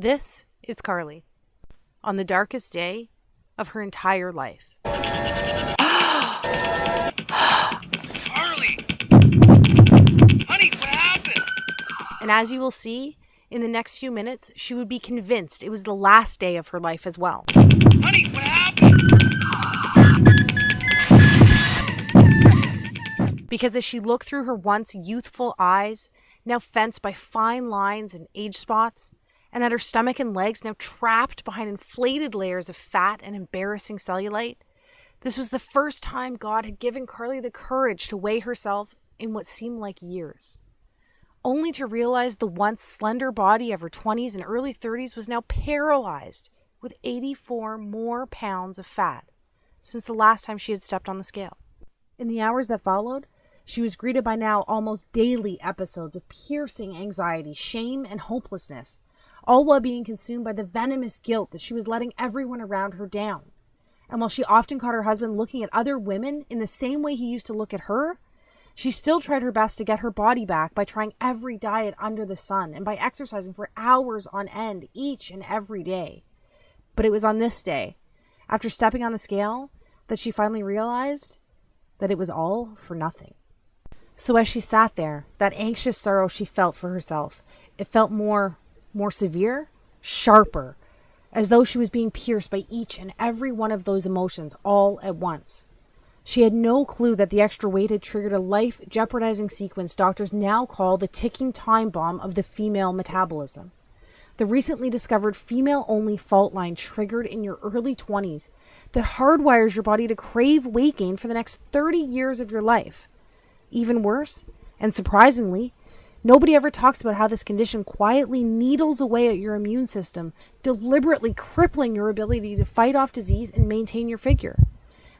This is Carly on the darkest day of her entire life. Carly! Honey, what happened? And as you will see, in the next few minutes, she would be convinced it was the last day of her life as well. Honey, what happened? Because as she looked through her once youthful eyes, now fenced by fine lines and age spots, and at her stomach and legs now trapped behind inflated layers of fat and embarrassing cellulite, this was the first time God had given Carly the courage to weigh herself in what seemed like years, only to realize the once slender body of her 20s and early 30s was now paralyzed with 84 more pounds of fat since the last time she had stepped on the scale. In the hours that followed, she was greeted by now almost daily episodes of piercing anxiety, shame, and hopelessness, all while being consumed by the venomous guilt that she was letting everyone around her down. And while she often caught her husband looking at other women in the same way he used to look at her, she still tried her best to get her body back by trying every diet under the sun and by exercising for hours on end each and every day. But it was on this day, after stepping on the scale, that she finally realized that it was all for nothing. So as she sat there, that anxious sorrow she felt for herself, it felt more severe, sharper, as though she was being pierced by each and every one of those emotions all at once. She had no clue that the extra weight had triggered a life-jeopardizing sequence doctors now call the ticking time bomb of the female metabolism. The recently discovered female-only fault line triggered in your early 20s that hardwires your body to crave weight gain for the next 30 years of your life. Even worse, and surprisingly, nobody ever talks about how this condition quietly needles away at your immune system, deliberately crippling your ability to fight off disease and maintain your figure.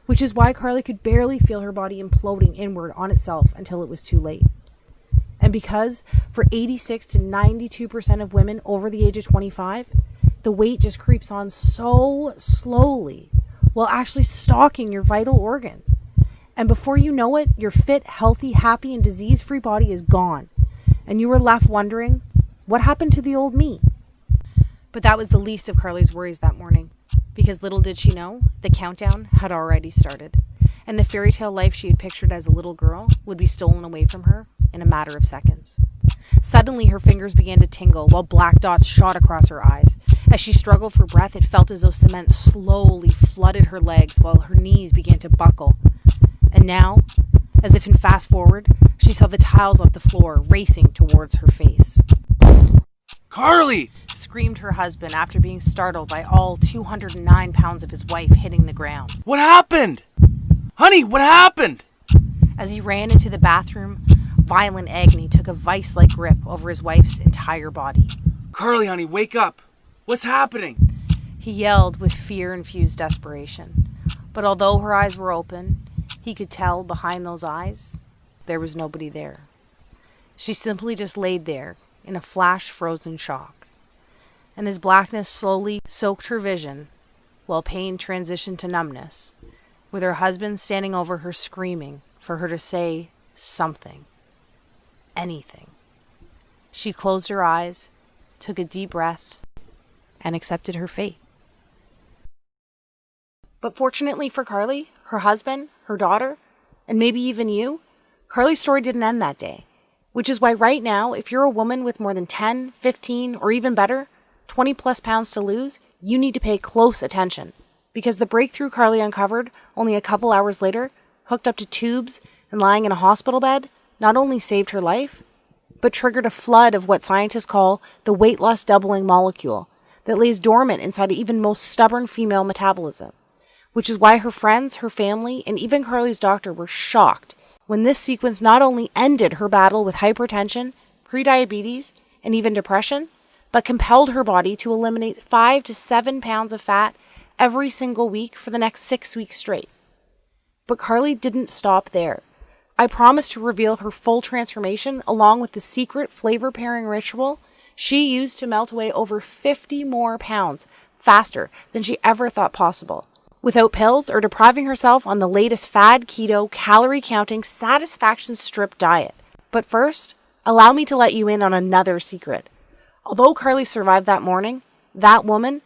Which is why Carly could barely feel her body imploding inward on itself until it was too late. And because for 86 to 92% of women over the age of 25, the weight just creeps on so slowly while actually stalking your vital organs. And before you know it, your fit, healthy, happy, and disease-free body is gone. And you were left wondering, what happened to the old me? But that was the least of Carly's worries that morning, because little did she know, the countdown had already started, and the fairy tale life she had pictured as a little girl would be stolen away from her in a matter of seconds. Suddenly, her fingers began to tingle while black dots shot across her eyes. As she struggled for breath, it felt as though cement slowly flooded her legs while her knees began to buckle. And now, as if in fast forward, she saw the tiles of the floor racing towards her face. Carly! Screamed her husband after being startled by all 209 pounds of his wife hitting the ground. What happened? Honey, what happened? As he ran into the bathroom, violent agony took a vice-like grip over his wife's entire body. Carly, honey, wake up. What's happening? He yelled with fear-infused desperation. But although her eyes were open, he could tell behind those eyes, there was nobody there. She simply just laid there in a flash-frozen shock. And as blackness slowly soaked her vision, while pain transitioned to numbness, with her husband standing over her screaming for her to say something, anything. She closed her eyes, took a deep breath, and accepted her fate. But fortunately for Carly, her husband, her daughter, and maybe even you, Carly's story didn't end that day. Which is why right now, if you're a woman with more than 10, 15, or even better, 20 plus pounds to lose, you need to pay close attention. Because the breakthrough Carly uncovered only a couple hours later, hooked up to tubes and lying in a hospital bed, not only saved her life, but triggered a flood of what scientists call the weight loss doubling molecule that lays dormant inside the even most stubborn female metabolism. Which is why her friends, her family, and even Carly's doctor were shocked when this sequence not only ended her battle with hypertension, prediabetes, and even depression, but compelled her body to eliminate 5 to 7 pounds of fat every single week for the next 6 weeks straight. But Carly didn't stop there. I promised to reveal her full transformation along with the secret flavor pairing ritual she used to melt away over 50 more pounds faster than she ever thought possible, without pills or depriving herself on the latest fad keto calorie counting satisfaction strip diet. But first, allow me to let you in on another secret. Although Carly survived that morning, that woman,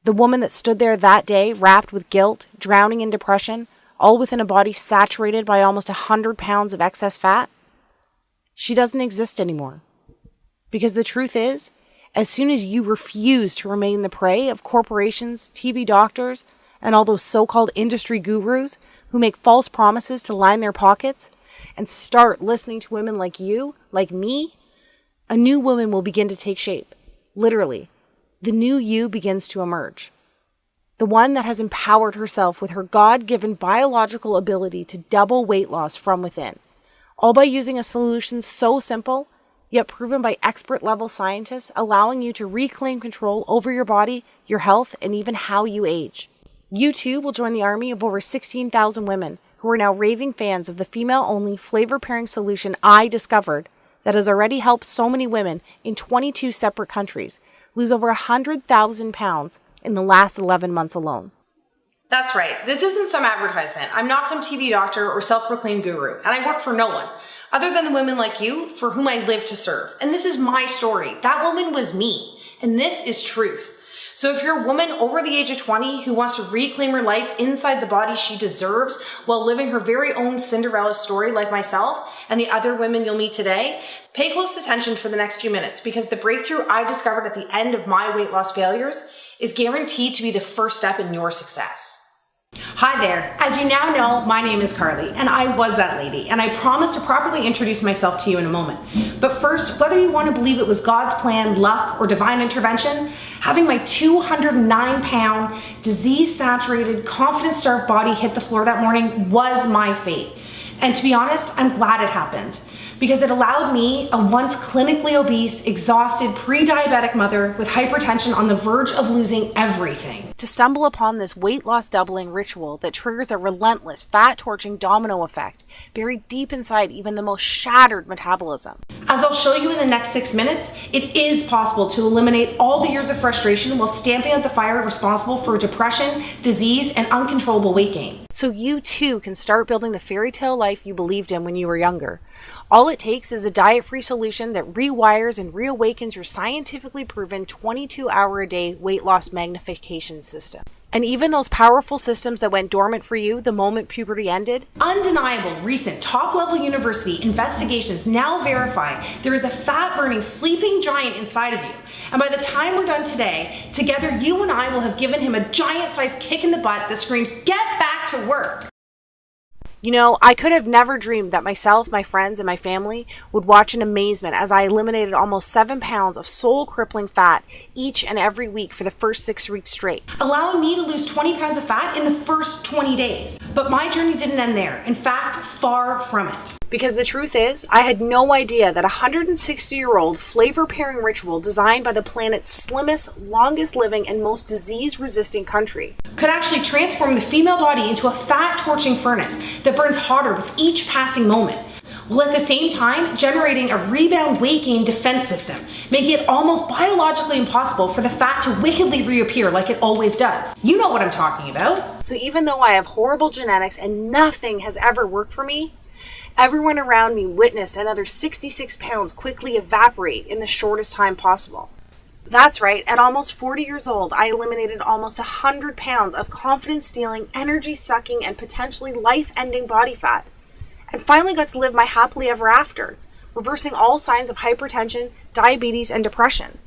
the woman that stood there that day, wrapped with guilt, drowning in depression, all within a body saturated by almost 100 pounds of excess fat, she doesn't exist anymore. Because the truth is, as soon as you refuse to remain the prey of corporations, TV doctors, and all those so-called industry gurus who make false promises to line their pockets, and start listening to women like you, like me, a new woman will begin to take shape. Literally, the new you begins to emerge. The one that has empowered herself with her God-given biological ability to double weight loss from within, all by using a solution so simple, yet proven by expert-level scientists, allowing you to reclaim control over your body, your health, and even how you age. You too will join the army of over 16,000 women who are now raving fans of the female-only flavor-pairing solution I discovered that has already helped so many women in 22 separate countries lose over 100,000 pounds in the last 11 months alone. That's right. This isn't some advertisement. I'm not some TV doctor or self-proclaimed guru, and I work for no one other than the women like you for whom I live to serve. And this is my story. That woman was me, and this is truth. So if you're a woman over the age of 20 who wants to reclaim her life inside the body she deserves while living her very own Cinderella story like myself and the other women you'll meet today, pay close attention for the next few minutes, because the breakthrough I discovered at the end of my weight loss failures is guaranteed to be the first step in your success. Hi there. As you now know, my name is Carly, and I was that lady, and I promise to properly introduce myself to you in a moment. But first, whether you want to believe it was God's plan, luck, or divine intervention, having my 209-pound, disease-saturated, confidence-starved body hit the floor that morning was my fate. And to be honest, I'm glad it happened, because it allowed me, a once clinically obese, exhausted, pre-diabetic mother with hypertension on the verge of losing everything, to stumble upon this weight loss doubling ritual that triggers a relentless, fat-torching domino effect buried deep inside even the most shattered metabolism. As I'll show you in the next 6 minutes, it is possible to eliminate all the years of frustration while stamping out the fire responsible for depression, disease, and uncontrollable weight gain. So you too can start building the fairy tale life you believed in when you were younger. All it takes is a diet-free solution that rewires and reawakens your scientifically proven 22-hour-a-day weight loss magnification system. And even those powerful systems that went dormant for you the moment puberty ended? Undeniable recent top-level university investigations now verify there is a fat-burning sleeping giant inside of you. And by the time we're done today, together you and I will have given him a giant-sized kick in the butt that screams, "Get back to work!" You know, I could have never dreamed that myself, my friends, and my family would watch in amazement as I eliminated almost 7 pounds of soul-crippling fat each and every week for the first 6 weeks straight, allowing me to lose 20 pounds of fat in the first 20 days. But my journey didn't end there. In fact, far from it. Because the truth is, I had no idea that a 160-year-old flavor-pairing ritual designed by the planet's slimmest, longest-living, and most disease-resistant country could actually transform the female body into a fat-torching furnace that burns hotter with each passing moment, while at the same time generating a rebound weight gain defense system, making it almost biologically impossible for the fat to wickedly reappear like it always does. You know what I'm talking about. So even though I have horrible genetics and nothing has ever worked for me, everyone around me witnessed another 66 pounds quickly evaporate in the shortest time possible. That's right, at almost 40 years old, I eliminated almost 100 pounds of confidence-stealing, energy-sucking, and potentially life-ending body fat, and finally got to live my happily ever after, reversing all signs of hypertension, diabetes, and depression,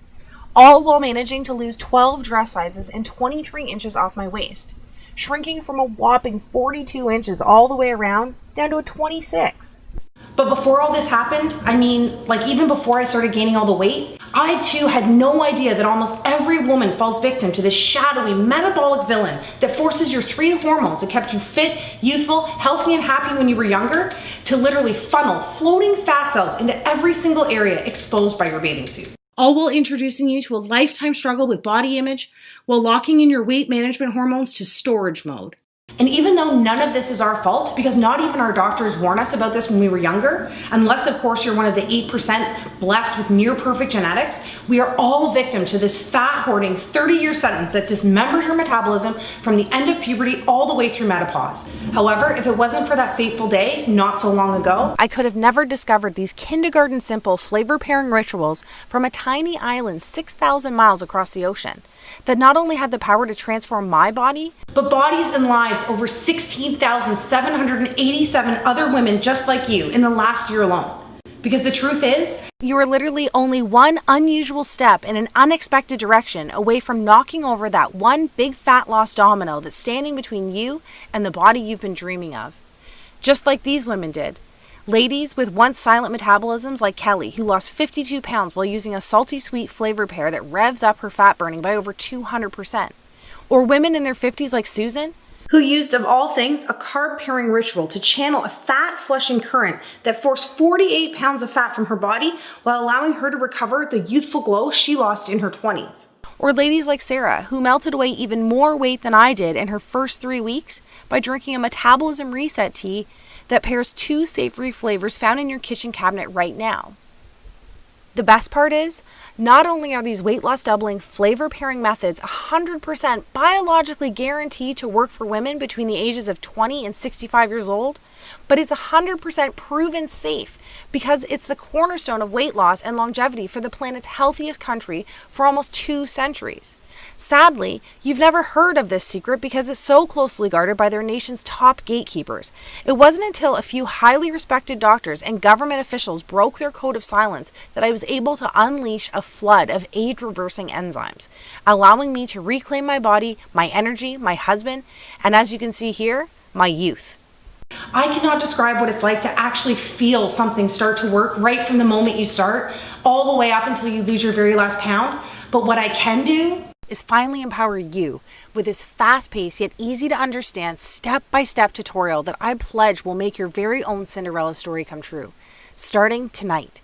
all while managing to lose 12 dress sizes and 23 inches off my waist, shrinking from a whopping 42 inches all the way around down to a 26. But before all this happened, even before I started gaining all the weight, I too had no idea that almost every woman falls victim to this shadowy metabolic villain that forces your 3 hormones that kept you fit, youthful, healthy, and happy when you were younger to literally funnel floating fat cells into every single area exposed by your bathing suit. All while introducing you to a lifetime struggle with body image while locking in your weight management hormones to storage mode. And even though none of this is our fault, because not even our doctors warned us about this when we were younger, unless of course you're one of the 8% blessed with near perfect genetics, we are all victim to this fat hoarding 30-year sentence that dismembers your metabolism from the end of puberty all the way through menopause. However, if it wasn't for that fateful day not so long ago, I could have never discovered these kindergarten simple flavor pairing rituals from a tiny island 6,000 miles across the ocean that not only had the power to transform my body, but bodies and lives over 16,787 other women just like you in the last year alone. Because the truth is, you are literally only one unusual step in an unexpected direction away from knocking over that one big fat loss domino that's standing between you and the body you've been dreaming of. Just like these women did. Ladies with once silent metabolisms like Kelly, who lost 52 pounds while using a salty sweet flavor pair that revs up her fat burning by over 200%. Or women in their 50s like Susan, who used, of all things, a carb pairing ritual to channel a fat flushing current that forced 48 pounds of fat from her body while allowing her to recover the youthful glow she lost in her 20s. Or ladies like Sarah, who melted away even more weight than I did in her first 3 weeks by drinking a metabolism reset tea that pairs 2 savory flavors found in your kitchen cabinet right now. The best part is, not only are these weight loss doubling flavor pairing methods 100% biologically guaranteed to work for women between the ages of 20 and 65 years old, but it's 100% proven safe because it's the cornerstone of weight loss and longevity for the planet's healthiest country for almost 2 centuries. Sadly, you've never heard of this secret because it's so closely guarded by their nation's top gatekeepers. It wasn't until a few highly respected doctors and government officials broke their code of silence that I was able to unleash a flood of age-reversing enzymes, allowing me to reclaim my body, my energy, my husband, and as you can see here, my youth. I cannot describe what it's like to actually feel something start to work right from the moment you start, all the way up until you lose your very last pound. But what I can do is finally empower you with this fast-paced yet easy to understand step-by-step tutorial that I pledge will make your very own Cinderella story come true, starting tonight.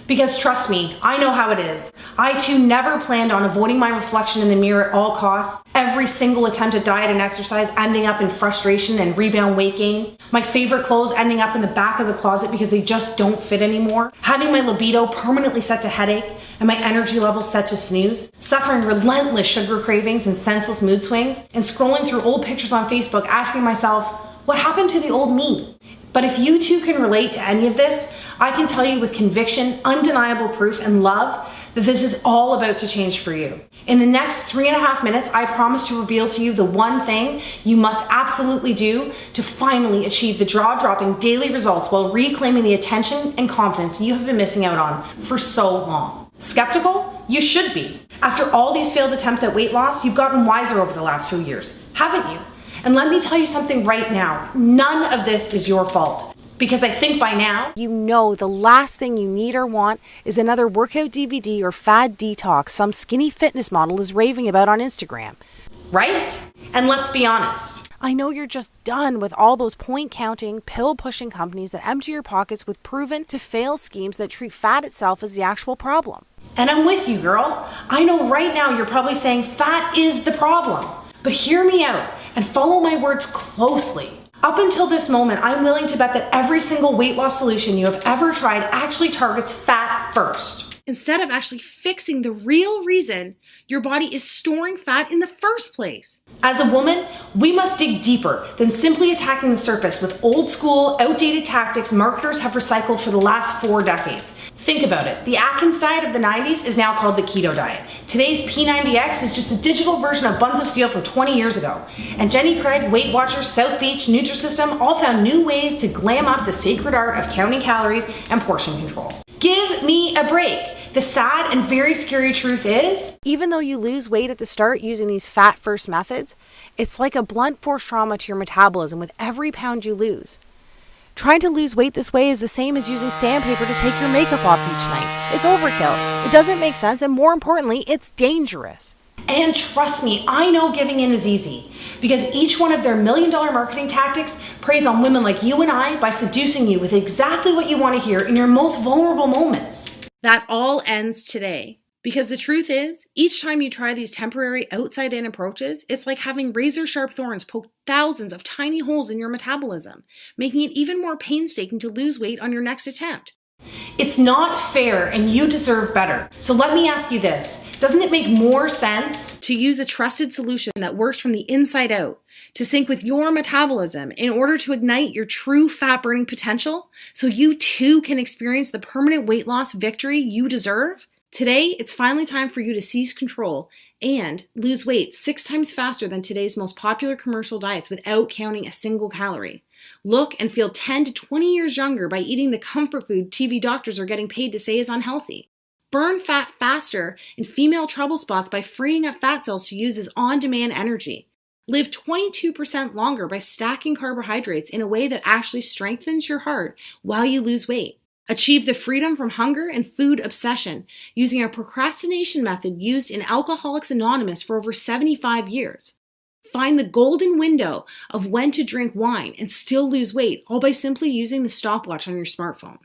Because trust me, I know how it is. I too never planned on avoiding my reflection in the mirror at all costs. Every single attempt at diet and exercise ending up in frustration and rebound weight gain. My favorite clothes ending up in the back of the closet because they just don't fit anymore. Having my libido permanently set to headache and my energy level set to snooze. Suffering relentless sugar cravings and senseless mood swings. And scrolling through old pictures on Facebook asking myself, what happened to the old me? But if you too can relate to any of this, I can tell you with conviction, undeniable proof, and love that this is all about to change for you. In the next 3.5 minutes, I promise to reveal to you the one thing you must absolutely do to finally achieve the jaw-dropping daily results while reclaiming the attention and confidence you have been missing out on for so long. Skeptical? You should be. After all these failed attempts at weight loss, you've gotten wiser over the last few years, haven't you? And let me tell you something right now, none of this is your fault. Because I think by now, you know the last thing you need or want is another workout DVD or fad detox some skinny fitness model is raving about on Instagram. Right? And let's be honest. I know you're just done with all those point-counting, pill-pushing companies that empty your pockets with proven-to-fail schemes that treat fat itself as the actual problem. And I'm with you, girl. I know right now you're probably saying fat is the problem. But hear me out and follow my words closely. Up until this moment, I'm willing to bet that every single weight loss solution you have ever tried actually targets fat first, instead of actually fixing the real reason your body is storing fat in the first place. As a woman, we must dig deeper than simply attacking the surface with old school, outdated tactics marketers have recycled for the last 4 decades. Think about it. The Atkins diet of the 90s is now called the keto diet. Today's P90X is just a digital version of Buns of Steel from 20 years ago. And Jenny Craig, Weight Watchers, South Beach, Nutrisystem all found new ways to glam up the sacred art of counting calories and portion control. Give me a break. The sad and very scary truth is, even though you lose weight at the start using these fat-first methods, it's like a blunt force trauma to your metabolism with every pound you lose. Trying to lose weight this way is the same as using sandpaper to take your makeup off each night. It's overkill. It doesn't make sense, and more importantly, it's dangerous. And trust me, I know giving in is easy, because each one of their $1 million marketing tactics preys on women like you and I by seducing you with exactly what you want to hear in your most vulnerable moments. That all ends today. Because the truth is, each time you try these temporary outside-in approaches, it's like having razor-sharp thorns poke thousands of tiny holes in your metabolism, making it even more painstaking to lose weight on your next attempt. It's not fair and you deserve better. So let me ask you this. Doesn't it make more sense to use a trusted solution that works from the inside out, to sync with your metabolism in order to ignite your true fat burning potential so you too can experience the permanent weight loss victory you deserve? Today, it's finally time for you to seize control and lose weight 6 times faster than today's most popular commercial diets without counting a single calorie. Look and feel 10 to 20 years younger by eating the comfort food TV doctors are getting paid to say is unhealthy. Burn fat faster in female trouble spots by freeing up fat cells to use as on-demand energy. Live 22% longer by stacking carbohydrates in a way that actually strengthens your heart while you lose weight. Achieve the freedom from hunger and food obsession using a procrastination method used in Alcoholics Anonymous for over 75 years. Find the golden window of when to drink wine and still lose weight, all by simply using the stopwatch on your smartphone.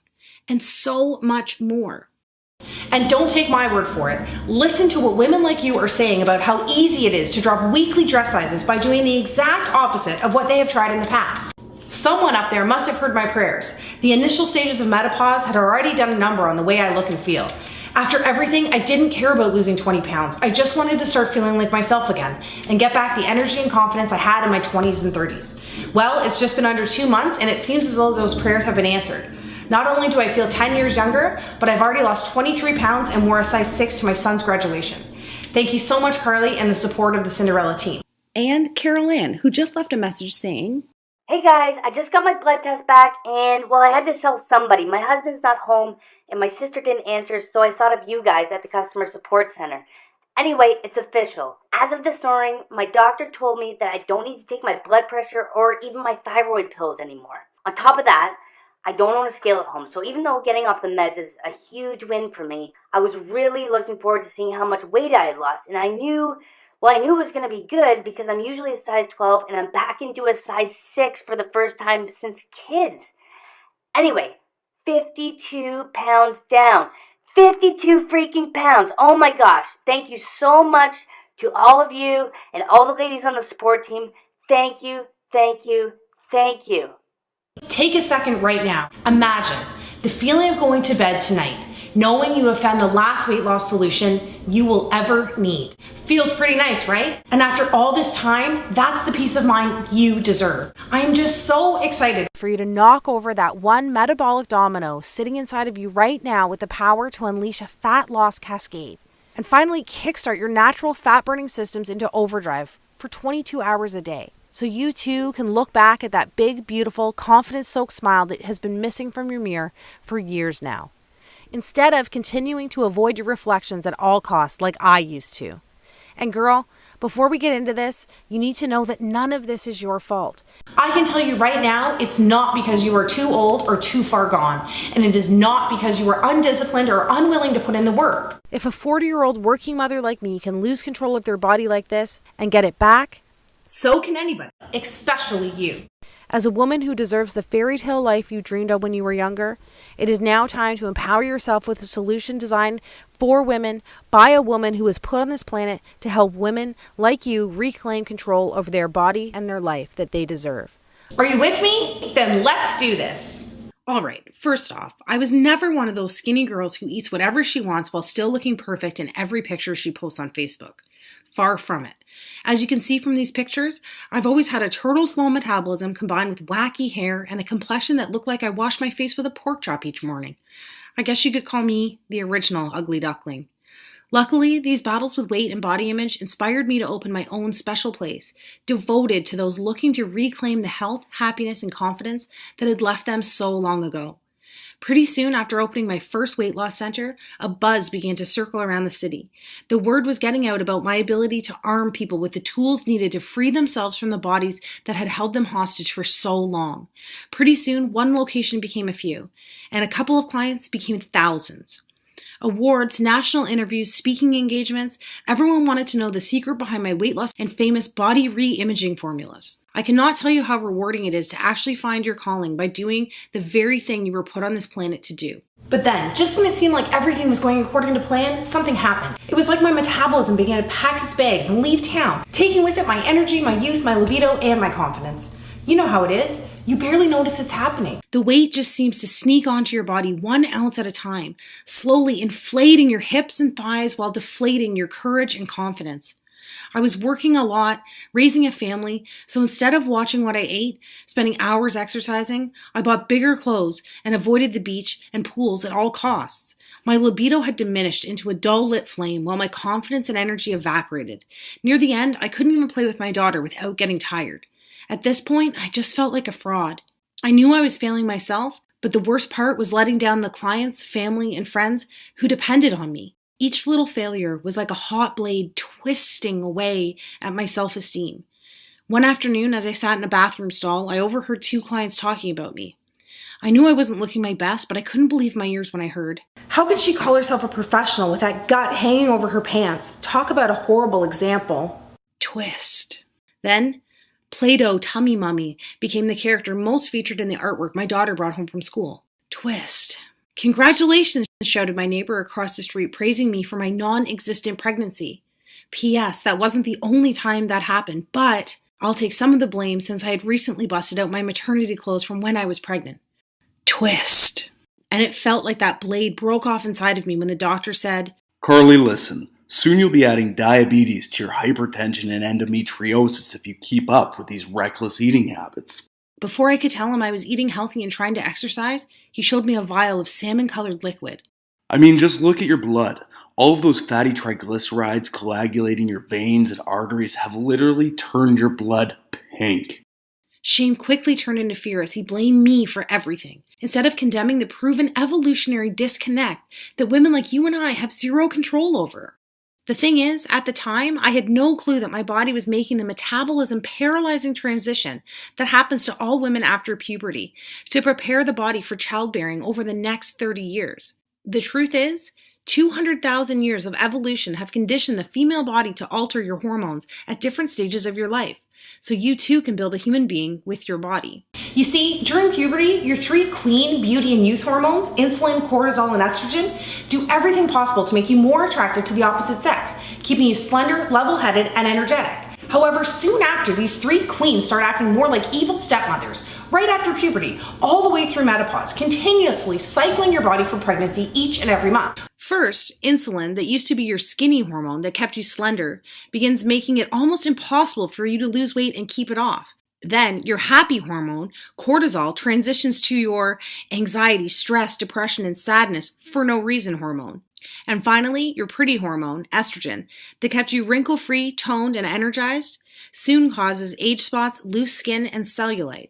And so much more. And don't take my word for it. Listen to what women like you are saying about how easy it is to drop weekly dress sizes by doing the exact opposite of what they have tried in the past. Someone up there must have heard my prayers. The initial stages of menopause had already done a number on the way I look and feel. After everything, I didn't care about losing 20 pounds. I just wanted to start feeling like myself again and get back the energy and confidence I had in my 20s and 30s. Well, it's just been under 2 months and it seems as though those prayers have been answered. Not only do I feel 10 years younger, but I've already lost 23 pounds and wore a size 6 to my son's graduation. Thank you so much, Carly, and the support of the Cinderella team. And Carol Ann, who just left a message saying, "Hey guys, I just got my blood test back and, well, I had to tell somebody. My husband's not home and my sister didn't answer, so I thought of you guys at the customer support center. Anyway, it's official. As of this morning, my doctor told me that I don't need to take my blood pressure or even my thyroid pills anymore. On top of that, I don't own a scale at home, so even though getting off the meds is a huge win for me, I was really looking forward to seeing how much weight I had lost, and I knew it was going to be good because I'm usually a size 12 and I'm back into a size 6 for the first time since kids. Anyway, 52 pounds down. 52 freaking pounds. Oh my gosh. Thank you so much to all of you and all the ladies on the support team. Thank you, thank you, thank you." Take a second right now. Imagine the feeling of going to bed tonight, knowing you have found the last weight loss solution you will ever need. Feels pretty nice, right? And after all this time, that's the peace of mind you deserve. I am just so excited for you to knock over that one metabolic domino sitting inside of you right now with the power to unleash a fat loss cascade and finally kickstart your natural fat burning systems into overdrive for 22 hours a day. So you too can look back at that big, beautiful, confidence-soaked smile that has been missing from your mirror for years now, instead of continuing to avoid your reflections at all costs like I used to. And girl, before we get into this, you need to know that none of this is your fault. I can tell you right now, it's not because you are too old or too far gone, and it is not because you are undisciplined or unwilling to put in the work. If a 40-year-old working mother like me can lose control of their body like this and get it back, so can anybody, especially you. As a woman who deserves the fairy tale life you dreamed of when you were younger, it is now time to empower yourself with a solution designed for women by a woman who was put on this planet to help women like you reclaim control over their body and their life that they deserve. Are you with me? Then let's do this. All right, first off, I was never one of those skinny girls who eats whatever she wants while still looking perfect in every picture she posts on Facebook. Far from it. As you can see from these pictures, I've always had a turtle-slow metabolism combined with wacky hair and a complexion that looked like I washed my face with a pork chop each morning. I guess you could call me the original ugly duckling. Luckily, these battles with weight and body image inspired me to open my own special place, devoted to those looking to reclaim the health, happiness, and confidence that had left them so long ago. Pretty soon after opening my first weight loss center, a buzz began to circle around the city. The word was getting out about my ability to arm people with the tools needed to free themselves from the bodies that had held them hostage for so long. Pretty soon, one location became a few, and a couple of clients became thousands. Awards, national interviews, speaking engagements, everyone wanted to know the secret behind my weight loss and famous body re-imaging formulas. I cannot tell you how rewarding it is to actually find your calling by doing the very thing you were put on this planet to do. But then, just when it seemed like everything was going according to plan, something happened. It was like my metabolism began to pack its bags and leave town, taking with it my energy, my youth, my libido, and my confidence. You know how it is. You barely notice it's happening. The weight just seems to sneak onto your body 1 ounce at a time, slowly inflating your hips and thighs while deflating your courage and confidence. I was working a lot, raising a family, so instead of watching what I ate, spending hours exercising, I bought bigger clothes and avoided the beach and pools at all costs. My libido had diminished into a dull lit flame while my confidence and energy evaporated. Near the end, I couldn't even play with my daughter without getting tired. At this point, I just felt like a fraud. I knew I was failing myself, but the worst part was letting down the clients, family, and friends who depended on me. Each little failure was like a hot blade twisting away at my self-esteem. One afternoon, as I sat in a bathroom stall, I overheard 2 clients talking about me. I knew I wasn't looking my best, but I couldn't believe my ears when I heard. How could she call herself a professional with that gut hanging over her pants? Talk about a horrible example. Twist. Then, Play-Doh Tummy Mummy became the character most featured in the artwork my daughter brought home from school. Twist. Congratulations, shouted my neighbor across the street, praising me for my non-existent pregnancy. P.S. That wasn't the only time that happened, but I'll take some of the blame since I had recently busted out my maternity clothes from when I was pregnant. Twist. And it felt like that blade broke off inside of me when the doctor said, Carly, listen. Soon you'll be adding diabetes to your hypertension and endometriosis if you keep up with these reckless eating habits. Before I could tell him I was eating healthy and trying to exercise, he showed me a vial of salmon-colored liquid. I mean, just look at your blood. All of those fatty triglycerides coagulating your veins and arteries have literally turned your blood pink. Shame quickly turned into fear as he blamed me for everything, instead of condemning the proven evolutionary disconnect that women like you and I have zero control over. The thing is, at the time, I had no clue that my body was making the metabolism paralyzing transition that happens to all women after puberty to prepare the body for childbearing over the next 30 years. The truth is, 200,000 years of evolution have conditioned the female body to alter your hormones at different stages of your life, so you too can build a human being with your body. You see, during puberty, your 3 queen beauty and youth hormones, insulin, cortisol, and estrogen, do everything possible to make you more attracted to the opposite sex, keeping you slender, level-headed, and energetic. However, soon after, these 3 queens start acting more like evil stepmothers, right after puberty, all the way through menopause, continuously cycling your body for pregnancy each and every month. First, insulin, that used to be your skinny hormone that kept you slender, begins making it almost impossible for you to lose weight and keep it off. Then, your happy hormone, cortisol, transitions to your anxiety, stress, depression, and sadness for no reason hormone. And finally, your pretty hormone, estrogen, that kept you wrinkle-free, toned, and energized, soon causes age spots, loose skin, and cellulite.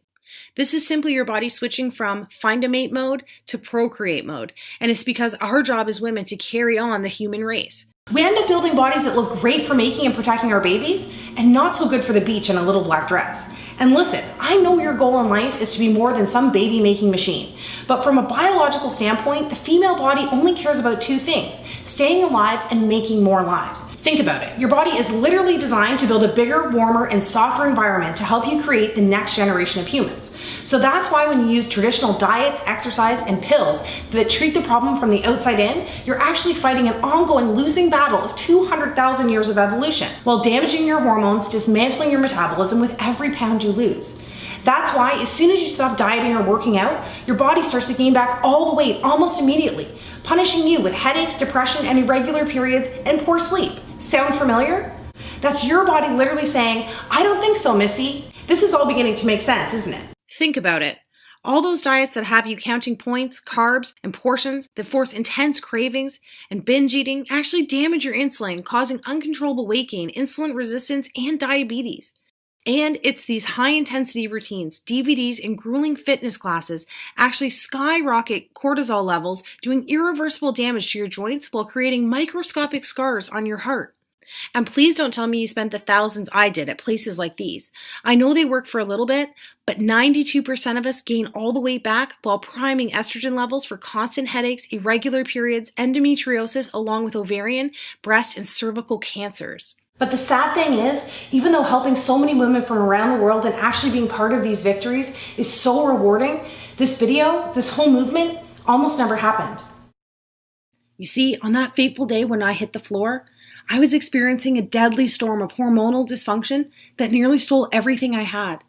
This is simply your body switching from find a mate mode to procreate mode, and it's because our job as women to carry on the human race. We end up building bodies that look great for making and protecting our babies, and not so good for the beach in a little black dress. And listen, I know your goal in life is to be more than some baby-making machine, but from a biological standpoint, the female body only cares about 2 things: staying alive and making more lives. Think about it. Your body is literally designed to build a bigger, warmer, and softer environment to help you create the next generation of humans. So that's why when you use traditional diets, exercise, and pills that treat the problem from the outside in, you're actually fighting an ongoing losing battle of 200,000 years of evolution, while damaging your hormones, dismantling your metabolism with every pound you lose. That's why as soon as you stop dieting or working out, your body starts to gain back all the weight almost immediately, punishing you with headaches, depression, and irregular periods and poor sleep. Sound familiar? That's your body literally saying, I don't think so, Missy. This is all beginning to make sense, isn't it? Think about it. All those diets that have you counting points, carbs, and portions that force intense cravings and binge eating actually damage your insulin, causing uncontrollable weight gain, insulin resistance, and diabetes. And it's these high-intensity routines, DVDs, and grueling fitness classes actually skyrocket cortisol levels, doing irreversible damage to your joints while creating microscopic scars on your heart. And please don't tell me you spent the thousands I did at places like these. I know they work for a little bit, but 92% of us gain all the weight back while priming estrogen levels for constant headaches, irregular periods, endometriosis, along with ovarian, breast, and cervical cancers. But the sad thing is, even though helping so many women from around the world and actually being part of these victories is so rewarding, this video, this whole movement, almost never happened. You see, on that fateful day when I hit the floor, I was experiencing a deadly storm of hormonal dysfunction that nearly stole everything I had.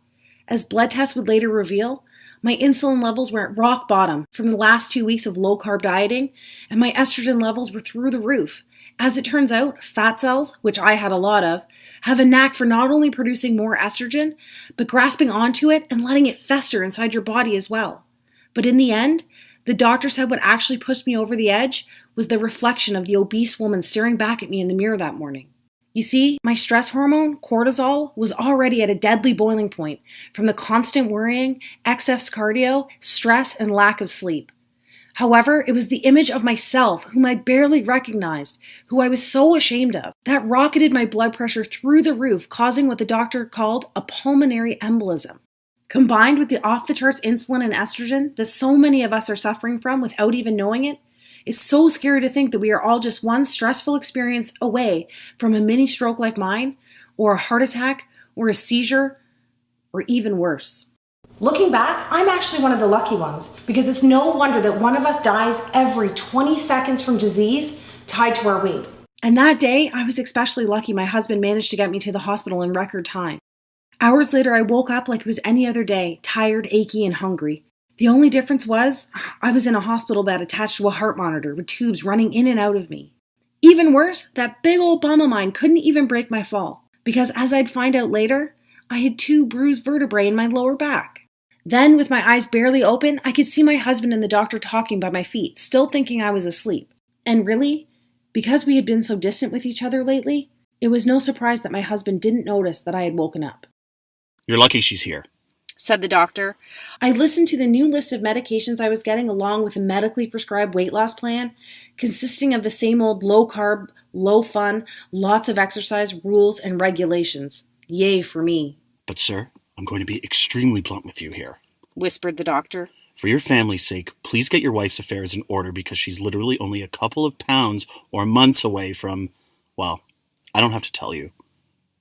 As blood tests would later reveal, my insulin levels were at rock bottom from the last 2 weeks of low-carb dieting, and my estrogen levels were through the roof. As it turns out, fat cells, which I had a lot of, have a knack for not only producing more estrogen, but grasping onto it and letting it fester inside your body as well. But in the end, the doctor said what actually pushed me over the edge was the reflection of the obese woman staring back at me in the mirror that morning. You see, my stress hormone, cortisol, was already at a deadly boiling point from the constant worrying, excess cardio, stress, and lack of sleep. However, it was the image of myself, whom I barely recognized, who I was so ashamed of, that rocketed my blood pressure through the roof, causing what the doctor called a pulmonary embolism. Combined with the off-the-charts insulin and estrogen that so many of us are suffering from without even knowing it, it's so scary to think that we are all just one stressful experience away from a mini stroke like mine, or a heart attack, or a seizure, or even worse. Looking back, I'm actually one of the lucky ones, because it's no wonder that one of us dies every 20 seconds from disease tied to our weight. And that day, I was especially lucky my husband managed to get me to the hospital in record time. Hours later, I woke up like it was any other day, tired, achy, and hungry. The only difference was, I was in a hospital bed attached to a heart monitor with tubes running in and out of me. Even worse, that big old bum of mine couldn't even break my fall, because as I'd find out later, I had 2 bruised vertebrae in my lower back. Then, with my eyes barely open, I could see my husband and the doctor talking by my feet, still thinking I was asleep. And really, because we had been so distant with each other lately, it was no surprise that my husband didn't notice that I had woken up. You're lucky she's here, said the doctor. I listened to the new list of medications I was getting along with a medically prescribed weight loss plan, consisting of the same old low carb, low fun, lots of exercise, rules, and regulations. Yay for me. But sir, I'm going to be extremely blunt with you here, whispered the doctor. For your family's sake, please get your wife's affairs in order, because she's literally only a couple of pounds or months away from, well, I don't have to tell you.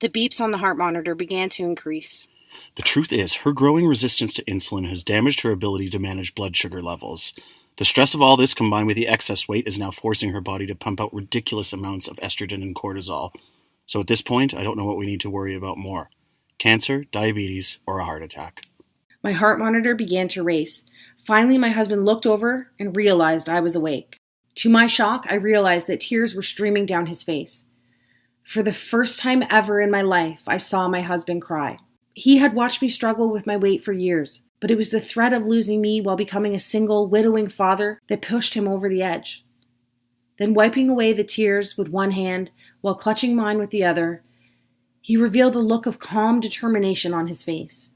The beeps on the heart monitor began to increase. The truth is, her growing resistance to insulin has damaged her ability to manage blood sugar levels. The stress of all this, combined with the excess weight, is now forcing her body to pump out ridiculous amounts of estrogen and cortisol. So at this point, I don't know what we need to worry about more. Cancer, diabetes, or a heart attack. My heart monitor began to race. Finally, my husband looked over and realized I was awake. To my shock, I realized that tears were streaming down his face. For the first time ever in my life, I saw my husband cry. He had watched me struggle with my weight for years, but it was the threat of losing me while becoming a single, widowing father that pushed him over the edge. Then, wiping away the tears with one hand while clutching mine with the other, he revealed a look of calm determination on his face.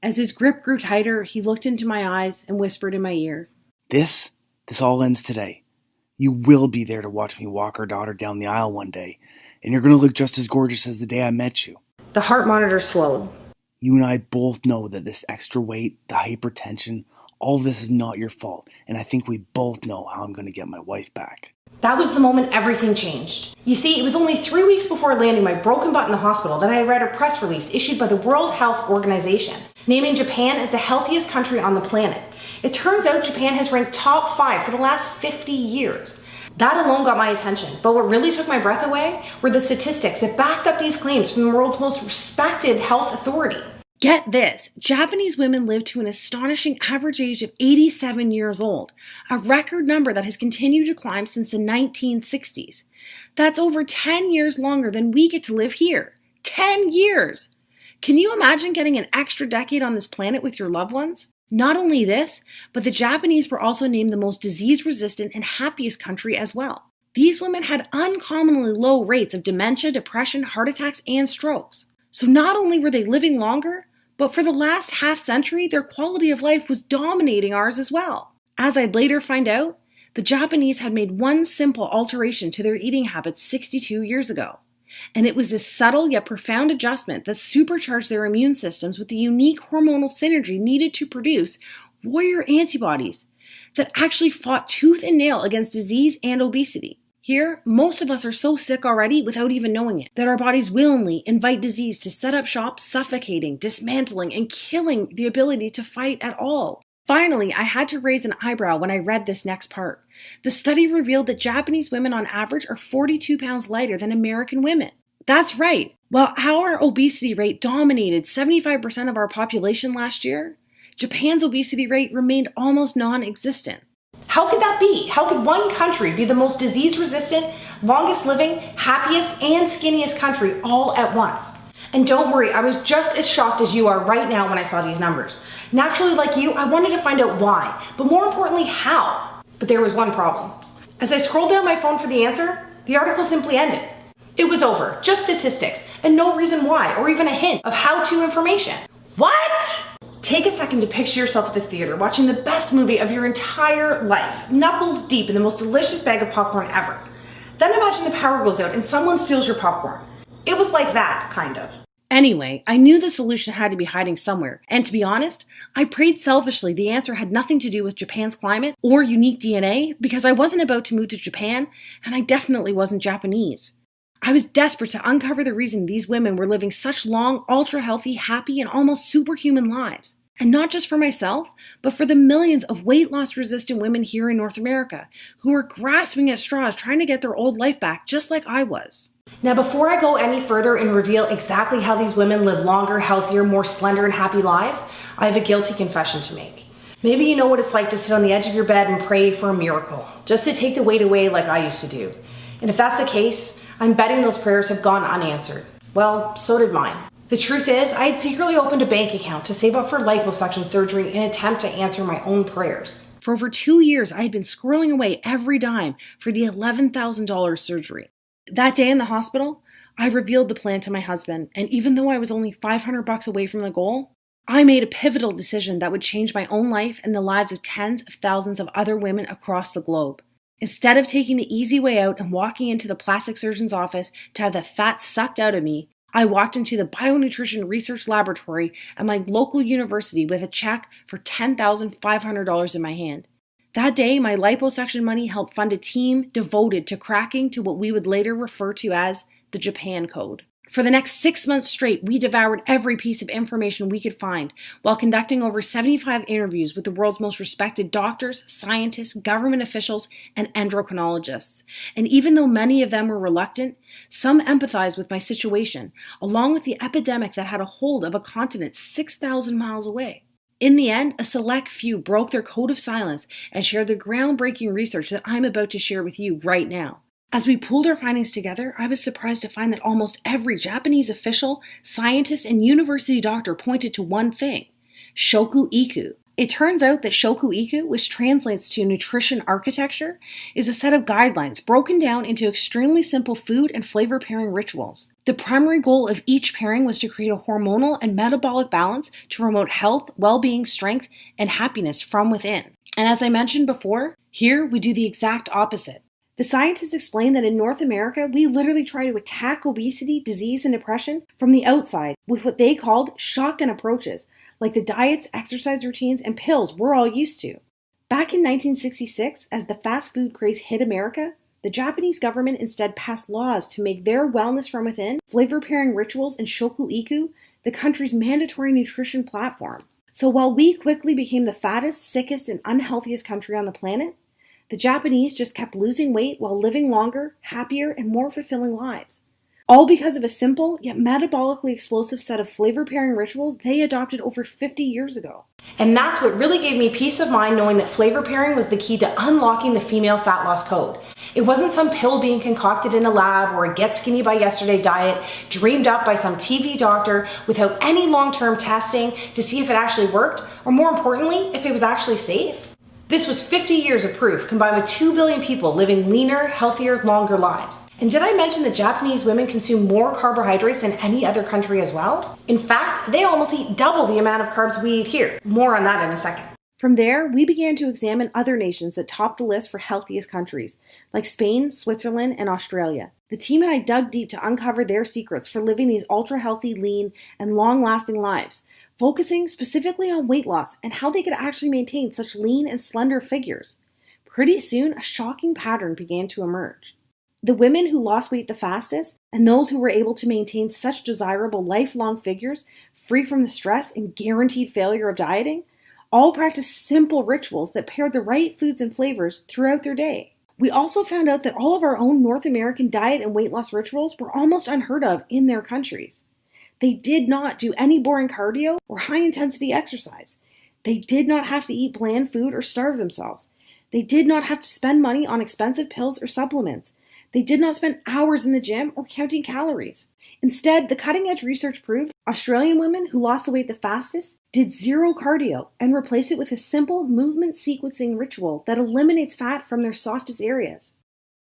As his grip grew tighter, he looked into my eyes and whispered in my ear, This all ends today. You will be there to watch me walk our daughter down the aisle one day, and you're going to look just as gorgeous as the day I met you. The heart monitor slowed. You and I both know that this extra weight, the hypertension, all this is not your fault, and I think we both know how I'm going to get my wife back. That was the moment everything changed. You see, it was only 3 weeks before landing my broken butt in the hospital that I read a press release issued by the World Health Organization, naming Japan as the healthiest country on the planet. It turns out Japan has ranked top 5 for the last 50 years. That alone got my attention, but what really took my breath away were the statistics that backed up these claims from the world's most respected health authority. Get this, Japanese women live to an astonishing average age of 87 years old, a record number that has continued to climb since the 1960s. That's over 10 years longer than we get to live here. 10 years! Can you imagine getting an extra decade on this planet with your loved ones? Not only this, but the Japanese were also named the most disease-resistant and happiest country as well. These women had uncommonly low rates of dementia, depression, heart attacks, and strokes. So not only were they living longer, but for the last half century, their quality of life was dominating ours as well. As I'd later find out, the Japanese had made one simple alteration to their eating habits 62 years ago. And it was this subtle yet profound adjustment that supercharged their immune systems with the unique hormonal synergy needed to produce warrior antibodies that actually fought tooth and nail against disease and obesity. Here, most of us are so sick already without even knowing it, that our bodies willingly invite disease to set up shop, suffocating, dismantling, and killing the ability to fight at all. Finally, I had to raise an eyebrow when I read this next part. The study revealed that Japanese women on average are 42 pounds lighter than American women. That's right. While our obesity rate dominated 75% of our population last year, Japan's obesity rate remained almost non-existent. How could that be? How could one country be the most disease-resistant, longest living, happiest, and skinniest country all at once? And don't worry, I was just as shocked as you are right now when I saw these numbers. Naturally, like you, I wanted to find out why, but more importantly, how. But there was one problem. As I scrolled down my phone for the answer, the article simply ended. It was over, just statistics, and no reason why, or even a hint of how-to information. What? Take a second to picture yourself at the theater watching the best movie of your entire life, knuckles deep in the most delicious bag of popcorn ever. Then imagine the power goes out and someone steals your popcorn. It was like that, kind of. Anyway, I knew the solution had to be hiding somewhere, and to be honest, I prayed selfishly the answer had nothing to do with Japan's climate or unique DNA because I wasn't about to move to Japan, and I definitely wasn't Japanese. I was desperate to uncover the reason these women were living such long, ultra-healthy, happy, and almost superhuman lives. And not just for myself, but for the millions of weight loss resistant women here in North America who are grasping at straws trying to get their old life back just like I was. Now, before I go any further and reveal exactly how these women live longer, healthier, more slender, and happy lives, I have a guilty confession to make. Maybe you know what it's like to sit on the edge of your bed and pray for a miracle, just to take the weight away like I used to do. And if that's the case, I'm betting those prayers have gone unanswered. Well, so did mine. The truth is, I had secretly opened a bank account to save up for liposuction surgery in an attempt to answer my own prayers. For over 2 years, I had been squirreling away every dime for the $11,000 surgery. That day in the hospital, I revealed the plan to my husband, and even though I was only $500 away from the goal, I made a pivotal decision that would change my own life and the lives of tens of thousands of other women across the globe. Instead of taking the easy way out and walking into the plastic surgeon's office to have the fat sucked out of me, I walked into the bionutrition research laboratory at my local university with a check for $10,500 in my hand. That day, my liposuction money helped fund a team devoted to cracking to what we would later refer to as the Japan Code. For the next 6 months straight, we devoured every piece of information we could find while conducting over 75 interviews with the world's most respected doctors, scientists, government officials, and endocrinologists. And even though many of them were reluctant, some empathized with my situation, along with the epidemic that had a hold of a continent 6,000 miles away. In the end, a select few broke their code of silence and shared the groundbreaking research that I'm about to share with you right now. As we pooled our findings together, I was surprised to find that almost every Japanese official, scientist, and university doctor pointed to one thing: Shoku Iku. It turns out that Shoku Iku, which translates to nutrition architecture, is a set of guidelines broken down into extremely simple food and flavor pairing rituals. The primary goal of each pairing was to create a hormonal and metabolic balance to promote health, well-being, strength, and happiness from within. And as I mentioned before, here we do the exact opposite. The scientists explain that in North America, we literally try to attack obesity, disease, and depression from the outside with what they called shotgun approaches, like the diets, exercise routines, and pills we're all used to. Back in 1966, as the fast food craze hit America, the Japanese government instead passed laws to make their wellness from within, flavor pairing rituals, and Shoku Iku the country's mandatory nutrition platform. So while we quickly became the fattest, sickest, and unhealthiest country on the planet, the Japanese just kept losing weight while living longer, happier, and more fulfilling lives. All because of a simple, yet metabolically explosive set of flavor pairing rituals they adopted over 50 years ago. And that's what really gave me peace of mind, knowing that flavor pairing was the key to unlocking the female fat loss code. It wasn't some pill being concocted in a lab or a get skinny by yesterday diet dreamed up by some TV doctor without any long-term testing to see if it actually worked, or more importantly, if it was actually safe. This was 50 years of proof combined with 2 billion people living leaner, healthier, longer lives. And did I mention that Japanese women consume more carbohydrates than any other country as well? In fact, they almost eat double the amount of carbs we eat here. More on that in a second. From there, we began to examine other nations that topped the list for healthiest countries, like Spain, Switzerland, and Australia. The team and I dug deep to uncover their secrets for living these ultra-healthy, lean, and long-lasting lives, focusing specifically on weight loss and how they could actually maintain such lean and slender figures. Pretty soon, a shocking pattern began to emerge. The women who lost weight the fastest and those who were able to maintain such desirable lifelong figures, free from the stress and guaranteed failure of dieting, all practiced simple rituals that paired the right foods and flavors throughout their day. We also found out that all of our own North American diet and weight loss rituals were almost unheard of in their countries. They did not do any boring cardio or high-intensity exercise. They did not have to eat bland food or starve themselves. They did not have to spend money on expensive pills or supplements. They did not spend hours in the gym or counting calories. Instead, the cutting-edge research proved Australian women who lost the weight the fastest did zero cardio and replaced it with a simple movement sequencing ritual that eliminates fat from their softest areas.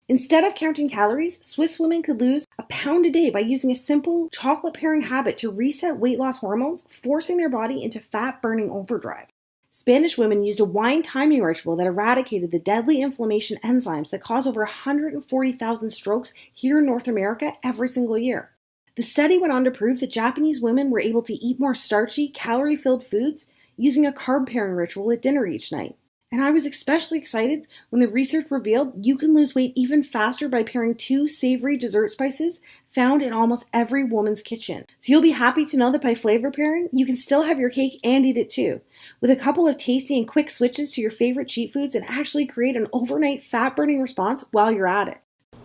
Instead of counting calories, Swiss women could lose a pound a day by using a simple chocolate pairing habit to reset weight loss hormones, forcing their body into fat-burning overdrive. Spanish women used a wine timing ritual that eradicated the deadly inflammation enzymes that cause over 140,000 strokes here in North America every single year. The study went on to prove that Japanese women were able to eat more starchy, calorie-filled foods using a carb pairing ritual at dinner each night. And I was especially excited when the research revealed you can lose weight even faster by pairing 2 savory dessert spices found in almost every woman's kitchen. So you'll be happy to know that by flavor pairing, you can still have your cake and eat it too, with a couple of tasty and quick switches to your favorite cheat foods and actually create an overnight fat-burning response while you're at it.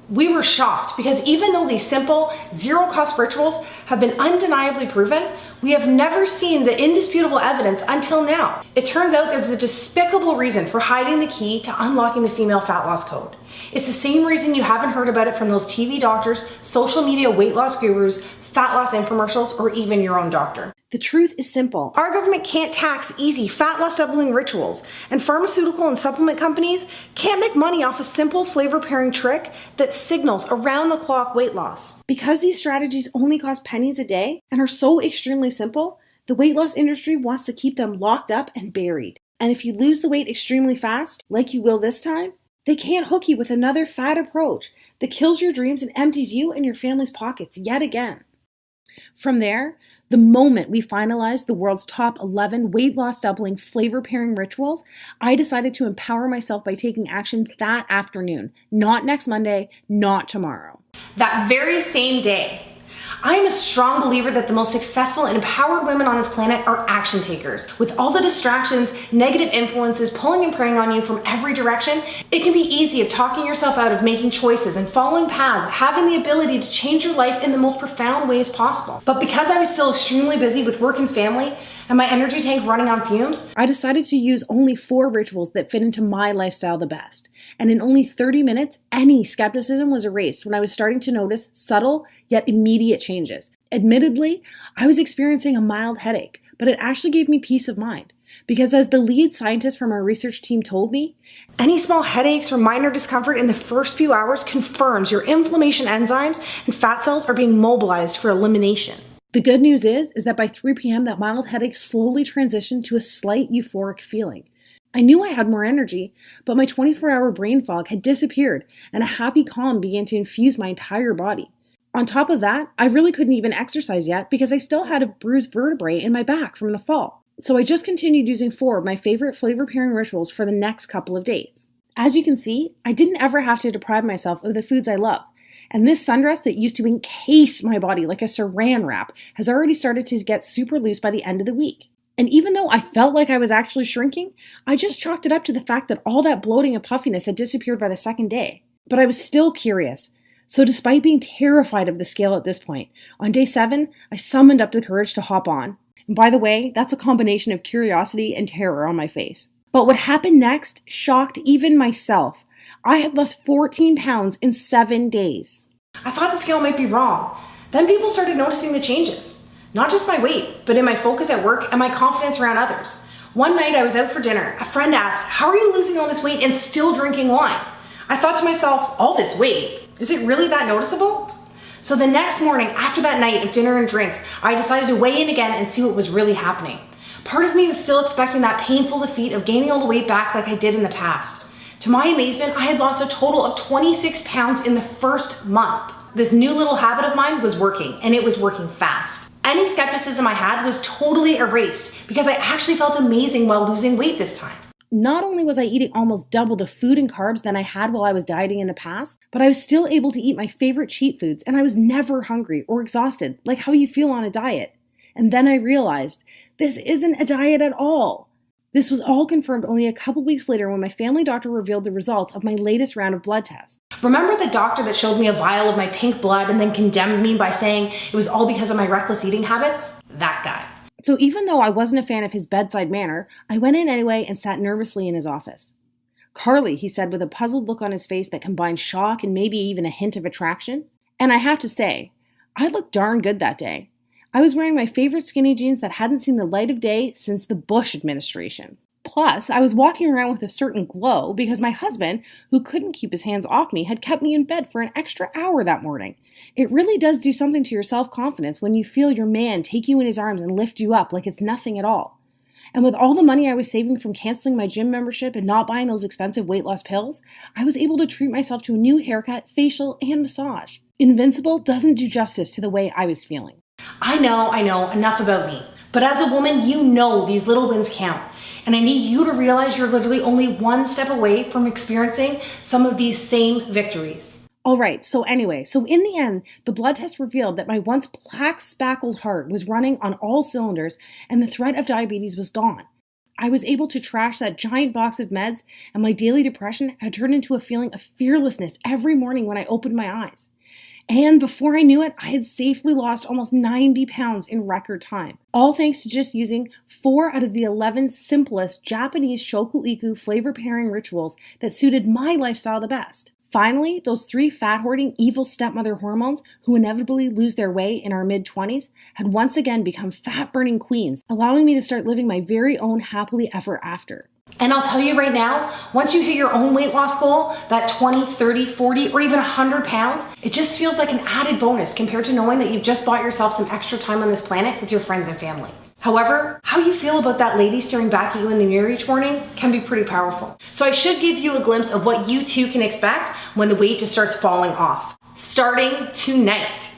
We were shocked because even though these simple, zero-cost rituals have been undeniably proven, we have never seen the indisputable evidence until now. It turns out there's a despicable reason for hiding the key to unlocking the female fat loss code. It's the same reason you haven't heard about it from those TV doctors, social media weight loss gurus, fat loss infomercials, or even your own doctor. The truth is simple. Our government can't tax easy fat loss doubling rituals, and pharmaceutical and supplement companies can't make money off a simple flavor pairing trick that signals around-the-clock weight loss. Because these strategies only cost pennies a day and are so extremely simple, the weight loss industry wants to keep them locked up and buried. And if you lose the weight extremely fast, like you will this time, they can't hook you with another fad approach that kills your dreams and empties you and your family's pockets yet again. From there, the moment we finalized the world's top 11 weight loss doubling flavor pairing rituals, I decided to empower myself by taking action that afternoon, not next Monday, not tomorrow. That very same day. I am a strong believer that the most successful and empowered women on this planet are action takers. With all the distractions, negative influences pulling and preying on you from every direction, it can be easy of talking yourself out of making choices and following paths, having the ability to change your life in the most profound ways possible. But because I was still extremely busy with work and family, and my energy tank running on fumes, I decided to use only 4 rituals that fit into my lifestyle the best. And in only 30 minutes, any skepticism was erased when I was starting to notice subtle yet immediate changes. Admittedly, I was experiencing a mild headache, but it actually gave me peace of mind. Because as the lead scientist from our research team told me, any small headaches or minor discomfort in the first few hours confirms your inflammation enzymes and fat cells are being mobilized for elimination. The good news is that by 3 p.m. that mild headache slowly transitioned to a slight euphoric feeling. I knew I had more energy, but my 24-hour brain fog had disappeared and a happy calm began to infuse my entire body. On top of that, I really couldn't even exercise yet because I still had a bruised vertebrae in my back from the fall. So I just continued using 4 of my favorite flavor pairing rituals for the next couple of days. As you can see, I didn't ever have to deprive myself of the foods I love. And this sundress that used to encase my body like a saran wrap has already started to get super loose by the end of the week. And even though I felt like I was actually shrinking, I just chalked it up to the fact that all that bloating and puffiness had disappeared by the second day. But I was still curious. So despite being terrified of the scale at this point, on day 7, I summoned up the courage to hop on. And by the way, that's a combination of curiosity and terror on my face. But what happened next shocked even myself. I had lost 14 pounds in 7 days. I thought the scale might be wrong. Then people started noticing the changes. Not just my weight, but in my focus at work and my confidence around others. One night I was out for dinner. A friend asked, "How are you losing all this weight and still drinking wine?" I thought to myself, all this weight? Is it really that noticeable? So the next morning, after that night of dinner and drinks, I decided to weigh in again and see what was really happening. Part of me was still expecting that painful defeat of gaining all the weight back like I did in the past. To my amazement, I had lost a total of 26 pounds in the first month. This new little habit of mine was working, and it was working fast. Any skepticism I had was totally erased because I actually felt amazing while losing weight this time. Not only was I eating almost double the food and carbs than I had while I was dieting in the past, but I was still able to eat my favorite cheat foods, and I was never hungry or exhausted, like how you feel on a diet. And then I realized, this isn't a diet at all. This was all confirmed only a couple weeks later when my family doctor revealed the results of my latest round of blood tests. Remember the doctor that showed me a vial of my pink blood and then condemned me by saying it was all because of my reckless eating habits? That guy. So even though I wasn't a fan of his bedside manner, I went in anyway and sat nervously in his office. "Carly," he said with a puzzled look on his face that combined shock and maybe even a hint of attraction. And I have to say, I looked darn good that day. I was wearing my favorite skinny jeans that hadn't seen the light of day since the Bush administration. Plus, I was walking around with a certain glow because my husband, who couldn't keep his hands off me, had kept me in bed for an extra hour that morning. It really does do something to your self-confidence when you feel your man take you in his arms and lift you up like it's nothing at all. And with all the money I was saving from canceling my gym membership and not buying those expensive weight loss pills, I was able to treat myself to a new haircut, facial, and massage. Invincible doesn't do justice to the way I was feeling. I know, enough about me. But as a woman, you know these little wins count. And I need you to realize you're literally only one step away from experiencing some of these same victories. All right, so in the end, the blood test revealed that my once plaque-spackled heart was running on all cylinders and the threat of diabetes was gone. I was able to trash that giant box of meds, and my daily depression had turned into a feeling of fearlessness every morning when I opened my eyes. And before I knew it, I had safely lost almost 90 pounds in record time, all thanks to just using 4 out of the 11 simplest Japanese shoku-iku flavor pairing rituals that suited my lifestyle the best. Finally, those 3 fat-hoarding evil stepmother hormones who inevitably lose their way in our mid-20s had once again become fat-burning queens, allowing me to start living my very own happily ever after. And I'll tell you right now, once you hit your own weight loss goal, that 20, 30, 40, or even 100 pounds, it just feels like an added bonus compared to knowing that you've just bought yourself some extra time on this planet with your friends and family. However, how you feel about that lady staring back at you in the mirror each morning can be pretty powerful. So I should give you a glimpse of what you too can expect when the weight just starts falling off. Starting tonight.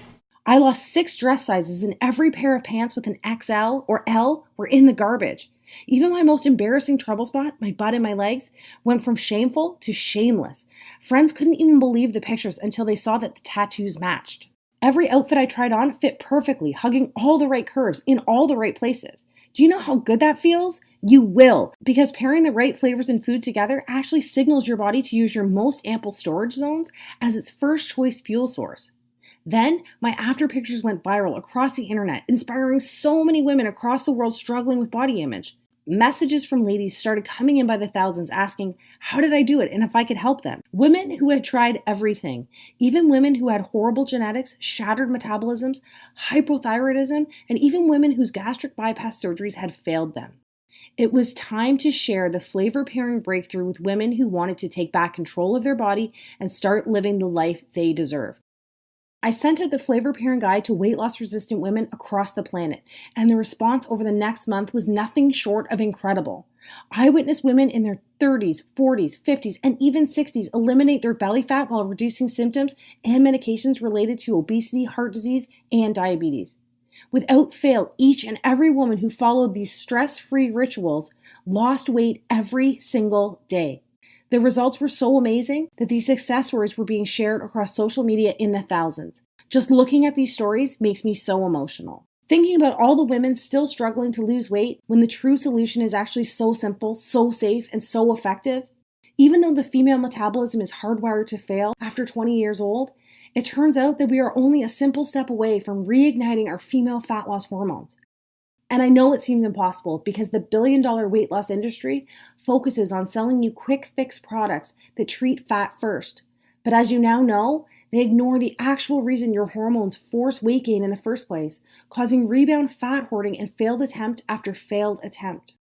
I lost 6 dress sizes and every pair of pants with an XL or L were in the garbage. Even my most embarrassing trouble spot, my butt and my legs, went from shameful to shameless. Friends couldn't even believe the pictures until they saw that the tattoos matched. Every outfit I tried on fit perfectly, hugging all the right curves in all the right places. Do you know how good that feels? You will, because pairing the right flavors and food together actually signals your body to use your most ample storage zones as its first choice fuel source. Then, my after pictures went viral across the internet, inspiring so many women across the world struggling with body image. Messages from ladies started coming in by the thousands asking, how did I do it and if I could help them? Women who had tried everything, even women who had horrible genetics, shattered metabolisms, hypothyroidism, and even women whose gastric bypass surgeries had failed them. It was time to share the flavor pairing breakthrough with women who wanted to take back control of their body and start living the life they deserve. I sent out the flavor pairing guide to weight loss resistant women across the planet, and the response over the next month was nothing short of incredible. I witnessed women in their 30s, 40s, 50s, and even 60s eliminate their belly fat while reducing symptoms and medications related to obesity, heart disease, and diabetes. Without fail, each and every woman who followed these stress-free rituals lost weight every single day. The results were so amazing that these success stories were being shared across social media in the thousands. Just looking at these stories makes me so emotional. Thinking about all the women still struggling to lose weight when the true solution is actually so simple, so safe, and so effective. Even though the female metabolism is hardwired to fail after 20 years old, it turns out that we are only a simple step away from reigniting our female fat loss hormones. And I know it seems impossible because the billion-dollar weight loss industry focuses on selling you quick fix products that treat fat first. But as you now know, they ignore the actual reason your hormones force weight gain in the first place, causing rebound fat hoarding and failed attempt after failed attempt.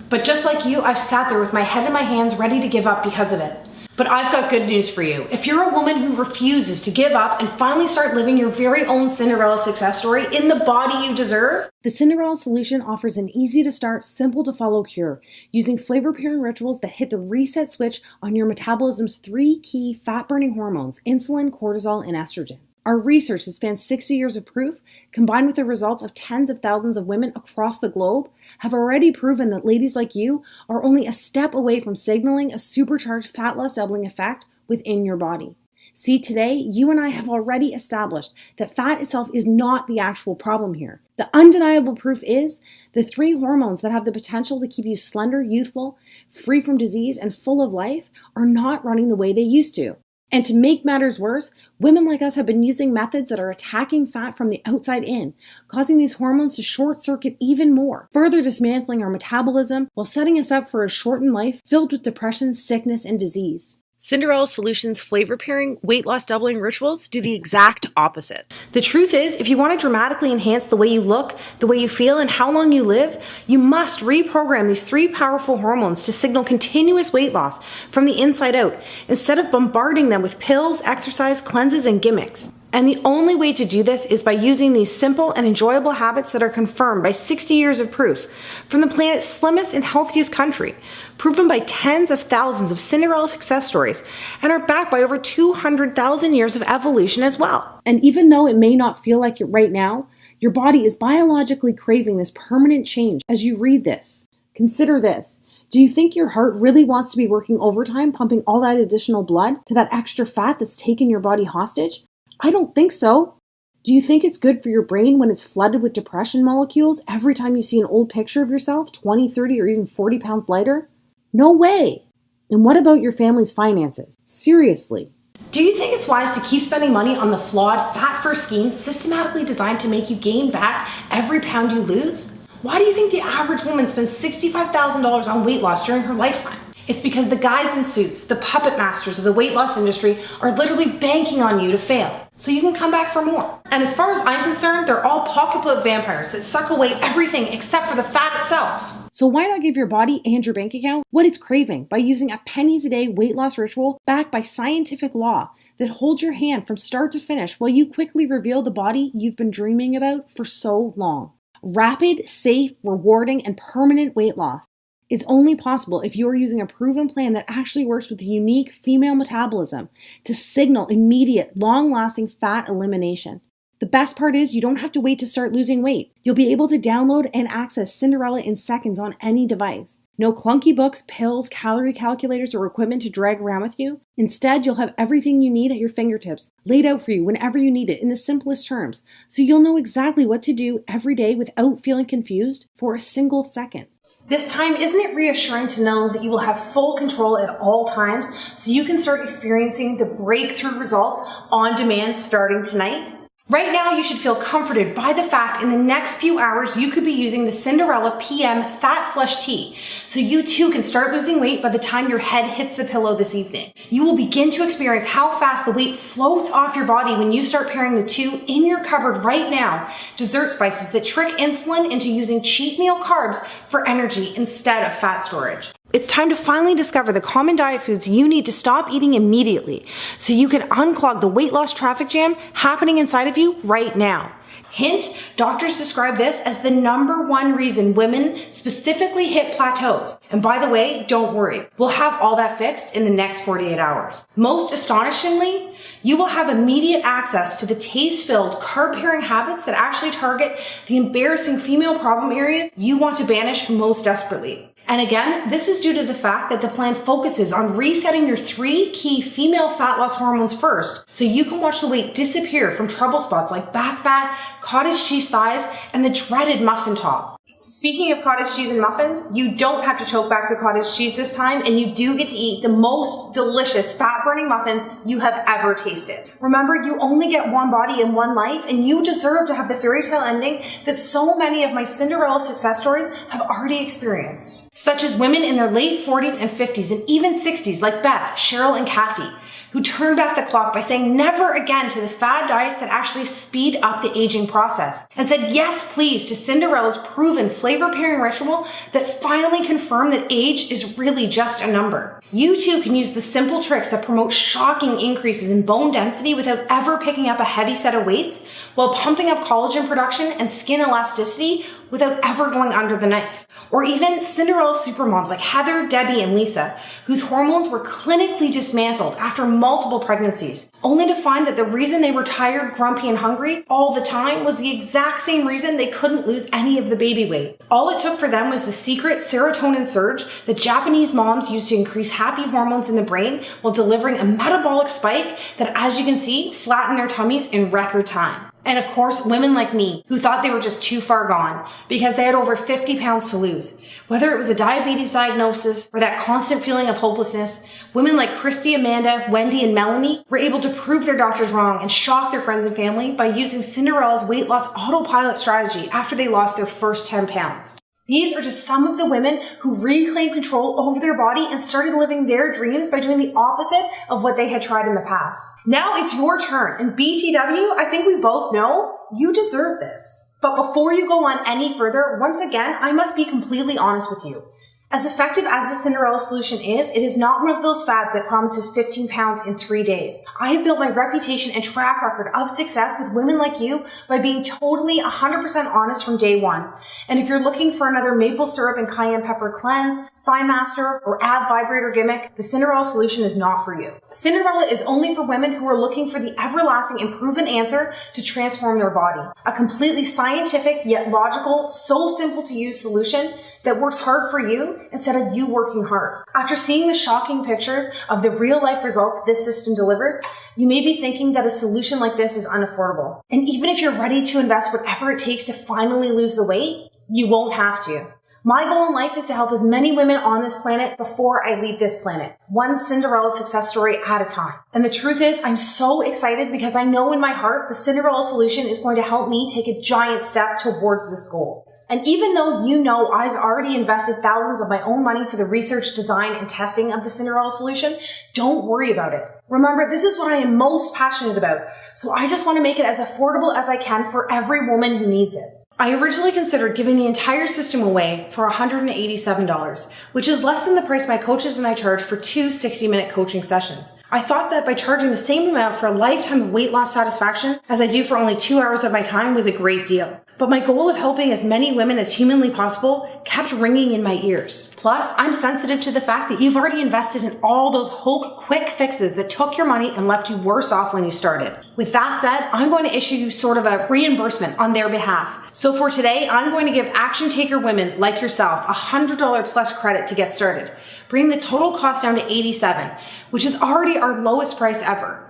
But just like you, I've sat there with my head in my hands ready to give up because of it. But I've got good news for you. If you're a woman who refuses to give up and finally start living your very own Cinderella success story in the body you deserve, the Cinderella solution offers an easy to start, simple to follow cure using flavor pairing rituals that hit the reset switch on your metabolism's 3 key fat burning hormones, insulin, cortisol, and estrogen. Our research that spans 60 years of proof, combined with the results of tens of thousands of women across the globe, have already proven that ladies like you are only a step away from signaling a supercharged fat loss doubling effect within your body. See, today, you and I have already established that fat itself is not the actual problem here. The undeniable proof is the 3 hormones that have the potential to keep you slender, youthful, free from disease, and full of life are not running the way they used to. And to make matters worse, women like us have been using methods that are attacking fat from the outside in, causing these hormones to short circuit even more, further dismantling our metabolism while setting us up for a shortened life filled with depression, sickness, and disease. Cinderella Solutions flavor pairing weight loss doubling rituals do the exact opposite. The truth is, if you want to dramatically enhance the way you look, the way you feel, and how long you live, you must reprogram these 3 powerful hormones to signal continuous weight loss from the inside out, instead of bombarding them with pills, exercise, cleanses, and gimmicks. And the only way to do this is by using these simple and enjoyable habits that are confirmed by 60 years of proof from the planet's slimmest and healthiest country, proven by tens of thousands of Cinderella success stories, and are backed by over 200,000 years of evolution as well. And even though it may not feel like it right now, your body is biologically craving this permanent change as you read this. Consider this. Do you think your heart really wants to be working overtime, pumping all that additional blood to that extra fat that's taken your body hostage? I don't think so. Do you think it's good for your brain when it's flooded with depression molecules every time you see an old picture of yourself 20, 30, or even 40 pounds lighter? No way. And what about your family's finances? Seriously. Do you think it's wise to keep spending money on the flawed, fat-first schemes systematically designed to make you gain back every pound you lose? Why do you think the average woman spends $65,000 on weight loss during her lifetime? It's because the guys in suits, the puppet masters of the weight loss industry, are literally banking on you to fail, so you can come back for more. And as far as I'm concerned, they're all pocketbook vampires that suck away everything except for the fat itself. So why not give your body and your bank account what it's craving by using a pennies a day weight loss ritual backed by scientific law that holds your hand from start to finish while you quickly reveal the body you've been dreaming about for so long? Rapid, safe, rewarding, and permanent weight loss. It's only possible if you are using a proven plan that actually works with a unique female metabolism to signal immediate, long-lasting fat elimination. The best part is you don't have to wait to start losing weight. You'll be able to download and access Cinderella in seconds on any device. No clunky books, pills, calorie calculators, or equipment to drag around with you. Instead, you'll have everything you need at your fingertips, laid out for you whenever you need it in the simplest terms, so you'll know exactly what to do every day without feeling confused for a single second. This time, isn't it reassuring to know that you will have full control at all times so you can start experiencing the breakthrough results on demand starting tonight? Right now, you should feel comforted by the fact in the next few hours you could be using the Cinderella PM Fat Flush Tea, so you too can start losing weight by the time your head hits the pillow this evening. You will begin to experience how fast the weight floats off your body when you start pairing the 2 in your cupboard right now, dessert spices that trick insulin into using cheat meal carbs for energy instead of fat storage. It's time to finally discover the common diet foods you need to stop eating immediately so you can unclog the weight loss traffic jam happening inside of you right now. Hint, doctors describe this as the #1 reason women specifically hit plateaus. And by the way, don't worry, we'll have all that fixed in the next 48 hours. Most astonishingly, you will have immediate access to the taste-filled, carb-pairing habits that actually target the embarrassing female problem areas you want to banish most desperately. And again, this is due to the fact that the plan focuses on resetting your 3 key female fat loss hormones first, so you can watch the weight disappear from trouble spots like back fat, cottage cheese thighs, and the dreaded muffin top. Speaking of cottage cheese and muffins, you don't have to choke back the cottage cheese this time, and you do get to eat the most delicious fat-burning muffins you have ever tasted. Remember, you only get one body and one life, and you deserve to have the fairy tale ending that so many of my Cinderella success stories have already experienced, such as women in their late 40s and 50s and even 60s like Beth, Cheryl, and Kathy, who turned back the clock by saying never again to the fad diets that actually speed up the aging process, and said yes please to Cinderella's proven flavor pairing ritual that finally confirmed that age is really just a number. You too can use the simple tricks that promote shocking increases in bone density without ever picking up a heavy set of weights, while pumping up collagen production and skin elasticity without ever going under the knife. Or even Cinderella supermoms like Heather, Debbie, and Lisa, whose hormones were clinically dismantled after multiple pregnancies, only to find that the reason they were tired, grumpy, and hungry all the time was the exact same reason they couldn't lose any of the baby weight. All it took for them was the secret serotonin surge that Japanese moms use to increase happy hormones in the brain while delivering a metabolic spike that, as you can see, flattened their tummies in record time. And of course, women like me who thought they were just too far gone because they had over 50 pounds to lose. Whether it was a diabetes diagnosis or that constant feeling of hopelessness, women like Christy, Amanda, Wendy, and Melanie were able to prove their doctors wrong and shock their friends and family by using Cinderella's weight loss autopilot strategy after they lost their first 10 pounds. These are just some of the women who reclaimed control over their body and started living their dreams by doing the opposite of what they had tried in the past. Now it's your turn, and BTW, I think we both know you deserve this. But before you go on any further, once again, I must be completely honest with you. As effective as the Cinderella solution is, it is not one of those fads that promises 15 pounds in 3 days. I have built my reputation and track record of success with women like you by being totally 100% honest from day one. And if you're looking for another maple syrup and cayenne pepper cleanse, thigh master, or ab vibrator gimmick, the Cinderella solution is not for you. Cinderella is only for women who are looking for the everlasting and proven answer to transform their body. A completely scientific yet logical, so simple to use solution that works hard for you instead of you working hard. After seeing the shocking pictures of the real life results this system delivers, you may be thinking that a solution like this is unaffordable. And even if you're ready to invest whatever it takes to finally lose the weight, you won't have to. My goal in life is to help as many women on this planet before I leave this planet, one Cinderella success story at a time. And the truth is, I'm so excited because I know in my heart the Cinderella solution is going to help me take a giant step towards this goal. And even though you know I've already invested thousands of my own money for the research, design, and testing of the Cinderella solution, don't worry about it. Remember, this is what I am most passionate about, so I just want to make it as affordable as I can for every woman who needs it. I originally considered giving the entire system away for $187, which is less than the price my coaches and I charge for 2 60-minute coaching sessions. I thought that by charging the same amount for a lifetime of weight loss satisfaction as I do for only 2 hours of my time was a great deal. But my goal of helping as many women as humanly possible kept ringing in my ears. Plus, I'm sensitive to the fact that you've already invested in all those hope quick fixes that took your money and left you worse off when you started. With that said, I'm going to issue you sort of a reimbursement on their behalf. So for today, I'm going to give action taker women like yourself a $100 plus credit to get started, bringing the total cost down to $87, which is already our lowest price ever.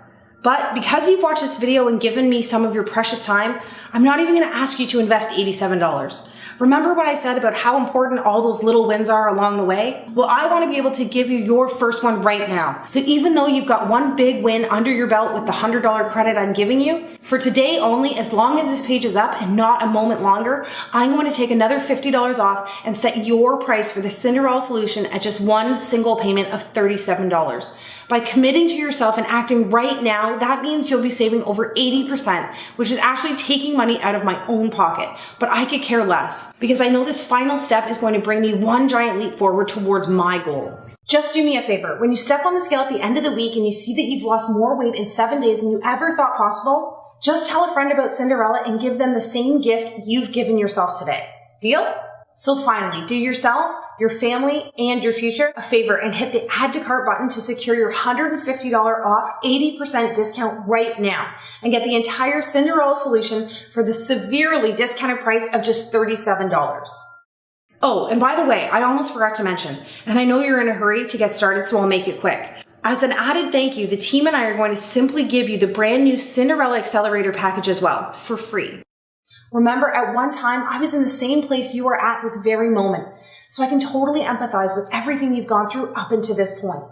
But because you've watched this video and given me some of your precious time, I'm not even going to ask you to invest $87. Remember what I said about how important all those little wins are along the way? Well, I want to be able to give you your first one right now. So even though you've got one big win under your belt with the $100 credit I'm giving you, for today only, as long as this page is up and not a moment longer, I'm going to take another $50 off and set your price for the Cinderella solution at just one single payment of $37. By committing to yourself and acting right now, that means you'll be saving over 80%, which is actually taking money out of my own pocket. But I could care less, because I know this final step is going to bring me one giant leap forward towards my goal. Just do me a favor. When you step on the scale at the end of the week and you see that you've lost more weight in 7 days than you ever thought possible, just tell a friend about Cinderella and give them the same gift you've given yourself today. Deal? So finally, do yourself, your family, and your future a favor and hit the add to cart button to secure your $150 off 80% discount right now and get the entire Cinderella solution for the severely discounted price of just $37. Oh, and by the way, I almost forgot to mention, and I know you're in a hurry to get started, so I'll make it quick. As an added thank you, the team and I are going to simply give you the brand new Cinderella Accelerator package as well, for free. Remember, at one time, I was in the same place you are at this very moment, so I can totally empathize with everything you've gone through up until this point.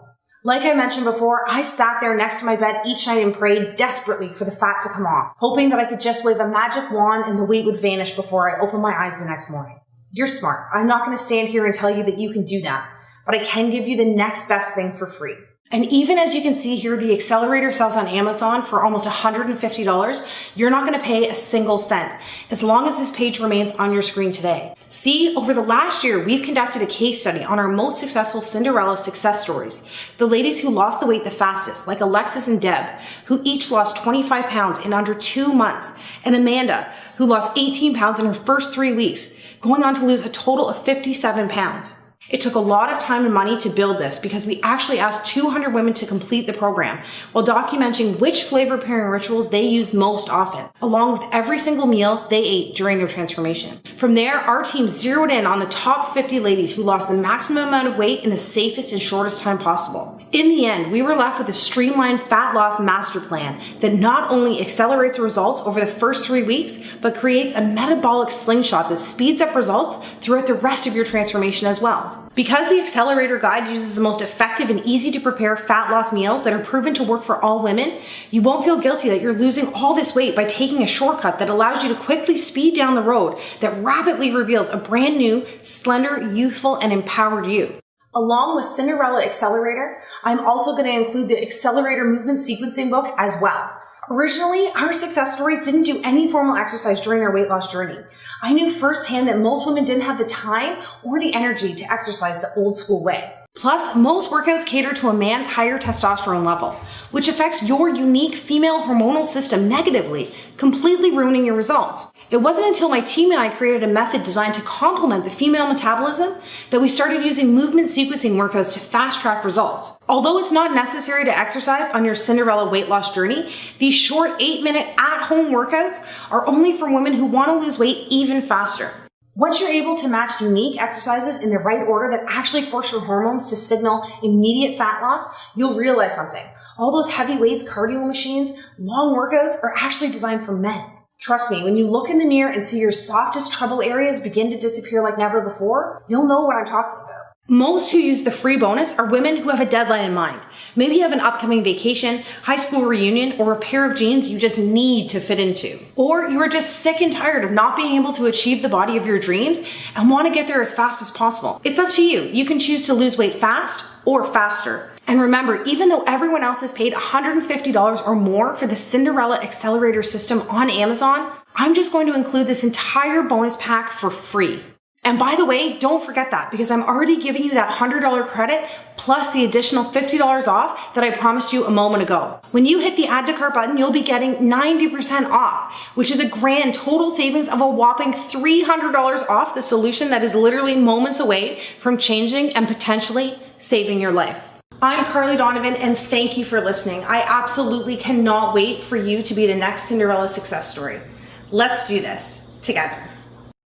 Like I mentioned before, I sat there next to my bed each night and prayed desperately for the fat to come off, hoping that I could just wave a magic wand and the weight would vanish before I opened my eyes the next morning. You're smart. I'm not going to stand here and tell you that you can do that, but I can give you the next best thing for free. And even as you can see here, the accelerator sells on Amazon for almost $150. You're not going to pay a single cent as long as this page remains on your screen today. See, over the last year, we've conducted a case study on our most successful Cinderella success stories. The ladies who lost the weight the fastest, like Alexis and Deb, who each lost 25 pounds in under 2 months, and Amanda, who lost 18 pounds in her first 3 weeks, going on to lose a total of 57 pounds. It took a lot of time and money to build this because we actually asked 200 women to complete the program while documenting which flavor pairing rituals they used most often, along with every single meal they ate during their transformation. From there, our team zeroed in on the top 50 ladies who lost the maximum amount of weight in the safest and shortest time possible. In the end, we were left with a streamlined fat loss master plan that not only accelerates results over the first 3 weeks, but creates a metabolic slingshot that speeds up results throughout the rest of your transformation as well. Because the Accelerator Guide uses the most effective and easy to prepare fat loss meals that are proven to work for all women, you won't feel guilty that you're losing all this weight by taking a shortcut that allows you to quickly speed down the road that rapidly reveals a brand new, slender, youthful, and empowered you. Along with Cinderella Accelerator, I'm also going to include the Accelerator Movement Sequencing book as well. Originally, our success stories didn't do any formal exercise during their weight loss journey. I knew firsthand that most women didn't have the time or the energy to exercise the old school way. Plus, most workouts cater to a man's higher testosterone level, which affects your unique female hormonal system negatively, completely ruining your results. It wasn't until my team and I created a method designed to complement the female metabolism that we started using movement sequencing workouts to fast-track results. Although it's not necessary to exercise on your Cinderella weight loss journey, these short 8-minute at-home workouts are only for women who want to lose weight even faster. Once you're able to match unique exercises in the right order that actually force your hormones to signal immediate fat loss, you'll realize something. All those heavy weights, cardio machines, long workouts are actually designed for men. Trust me, when you look in the mirror and see your softest trouble areas begin to disappear like never before, you'll know what I'm talking about. Most who use the free bonus are women who have a deadline in mind. Maybe you have an upcoming vacation, high school reunion, or a pair of jeans you just need to fit into. Or you are just sick and tired of not being able to achieve the body of your dreams and want to get there as fast as possible. It's up to you. You can choose to lose weight fast or faster. And remember, even though everyone else has paid $150 or more for the Cinderella Accelerator system on Amazon, I'm just going to include this entire bonus pack for free. And by the way, don't forget that because I'm already giving you that $100 credit plus the additional $50 off that I promised you a moment ago. When you hit the add to cart button, you'll be getting 90% off, which is a grand total savings of a whopping $300 off the solution that is literally moments away from changing and potentially saving your life. I'm Carly Donovan and thank you for listening. I absolutely cannot wait for you to be the next Cinderella success story. Let's do this together.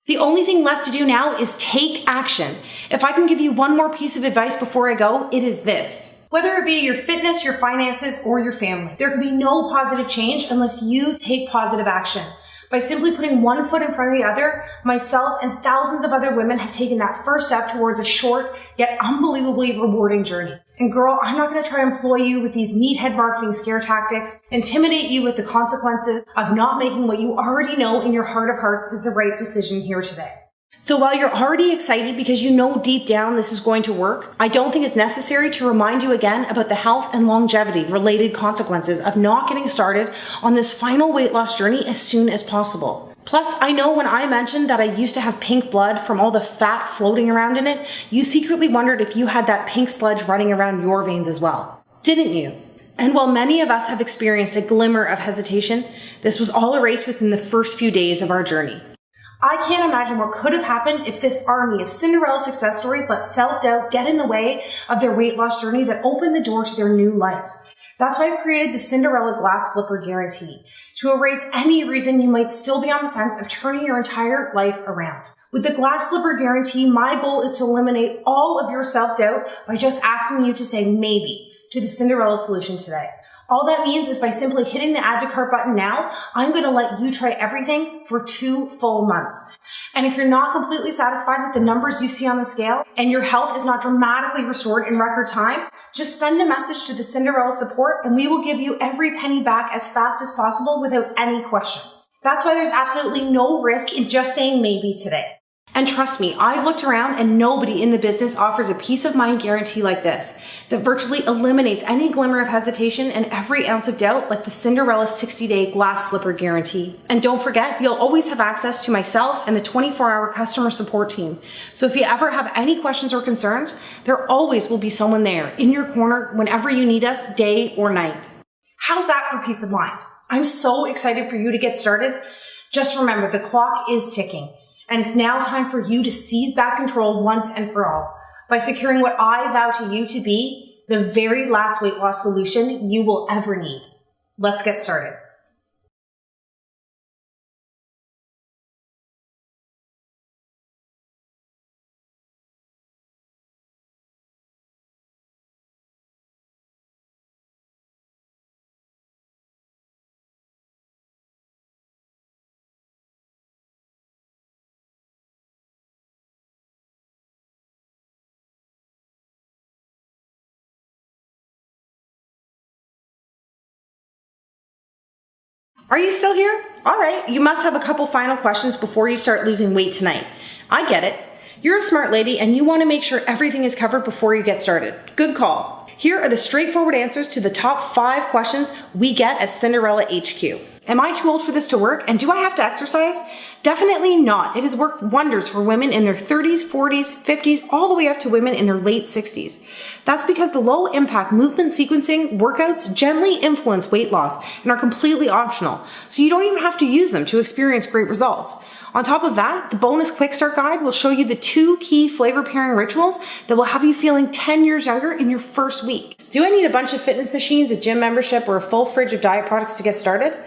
The only thing left to do now is take action. If I can give you one more piece of advice before I go, it is this. Whether it be your fitness, your finances, or your family, there can be no positive change unless you take positive action. By simply putting one foot in front of the other, myself and thousands of other women have taken that first step towards a short yet unbelievably rewarding journey. And girl, I'm not going to try to employ you with these meathead marketing scare tactics, intimidate you with the consequences of not making what you already know in your heart of hearts is the right decision here today. So while you're already excited because you know deep down this is going to work, I don't think it's necessary to remind you again about the health and longevity related consequences of not getting started on this final weight loss journey as soon as possible. Plus, I know when I mentioned that I used to have pink blood from all the fat floating around in it, you secretly wondered if you had that pink sludge running around your veins as well. Didn't you? And while many of us have experienced a glimmer of hesitation, this was all erased within the first few days of our journey. I can't imagine what could have happened if this army of Cinderella success stories let self-doubt get in the way of their weight loss journey that opened the door to their new life. That's why I've created the Cinderella Glass Slipper Guarantee, to erase any reason you might still be on the fence of turning your entire life around. With the Glass Slipper Guarantee, my goal is to eliminate all of your self-doubt by just asking you to say maybe to the Cinderella solution today. All that means is by simply hitting the add to cart button now, I'm going to let you try everything for 2 full months. And if you're not completely satisfied with the numbers you see on the scale and your health is not dramatically restored in record time, just send a message to the Cinderella support and we will give you every penny back as fast as possible without any questions. That's why there's absolutely no risk in just saying maybe today. And trust me, I've looked around and nobody in the business offers a peace of mind guarantee like this that virtually eliminates any glimmer of hesitation and every ounce of doubt like the Cinderella 60-day glass slipper guarantee. And don't forget, you'll always have access to myself and the 24-hour customer support team. So if you ever have any questions or concerns, there always will be someone there in your corner whenever you need us, day or night. How's that for peace of mind? I'm so excited for you to get started. Just remember, the clock is ticking. And it's now time for you to seize back control once and for all by securing what I vow to you to be the very last weight loss solution you will ever need. Let's get started. Are you still here? All right, you must have a couple final questions before you start losing weight tonight. I get it. You're a smart lady and you want to make sure everything is covered before you get started. Good call. Here are the straightforward answers to the top 5 questions we get at Cinderella HQ. Am I too old for this to work, and do I have to exercise? Definitely not. It has worked wonders for women in their 30s, 40s, 50s, all the way up to women in their late 60s. That's because the low impact movement sequencing workouts gently influence weight loss and are completely optional, so you don't even have to use them to experience great results. On top of that, the bonus quick start guide will show you the 2 key flavor pairing rituals that will have you feeling 10 years younger in your first week. Do I need a bunch of fitness machines, a gym membership, or a full fridge of diet products to get started?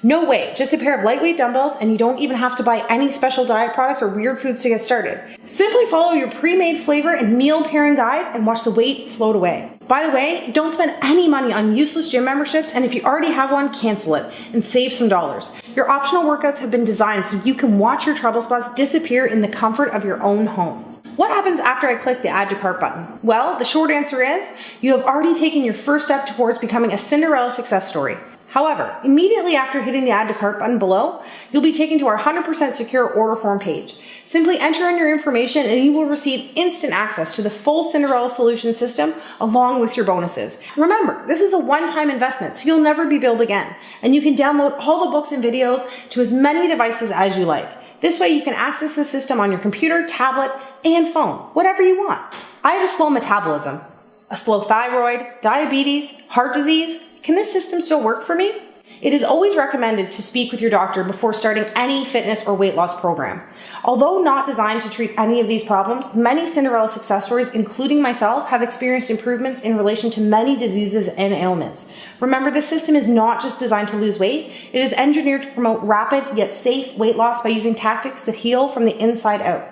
No way, just a pair of lightweight dumbbells, and you don't even have to buy any special diet products or weird foods to get started. Simply follow your pre-made flavor and meal pairing guide and watch the weight float away. By the way, don't spend any money on useless gym memberships, and if you already have one, cancel it and save some dollars. Your optional workouts have been designed so you can watch your trouble spots disappear in the comfort of your own home. What happens after I click the Add to Cart button? Well, the short answer is you have already taken your first step towards becoming a Cinderella success story. However, immediately after hitting the Add to Cart button below, you'll be taken to our 100% secure order form page. Simply enter in your information and you will receive instant access to the full Cinderella solution system along with your bonuses. Remember, this is a one-time investment, so you'll never be billed again. And you can download all the books and videos to as many devices as you like. This way you can access the system on your computer, tablet, and phone, whatever you want. I have a slow metabolism, a slow thyroid, diabetes, heart disease. Can this system still work for me? It is always recommended to speak with your doctor before starting any fitness or weight loss program. Although not designed to treat any of these problems, many Cinderella success stories, including myself, have experienced improvements in relation to many diseases and ailments. Remember, this system is not just designed to lose weight, it is engineered to promote rapid yet safe weight loss by using tactics that heal from the inside out.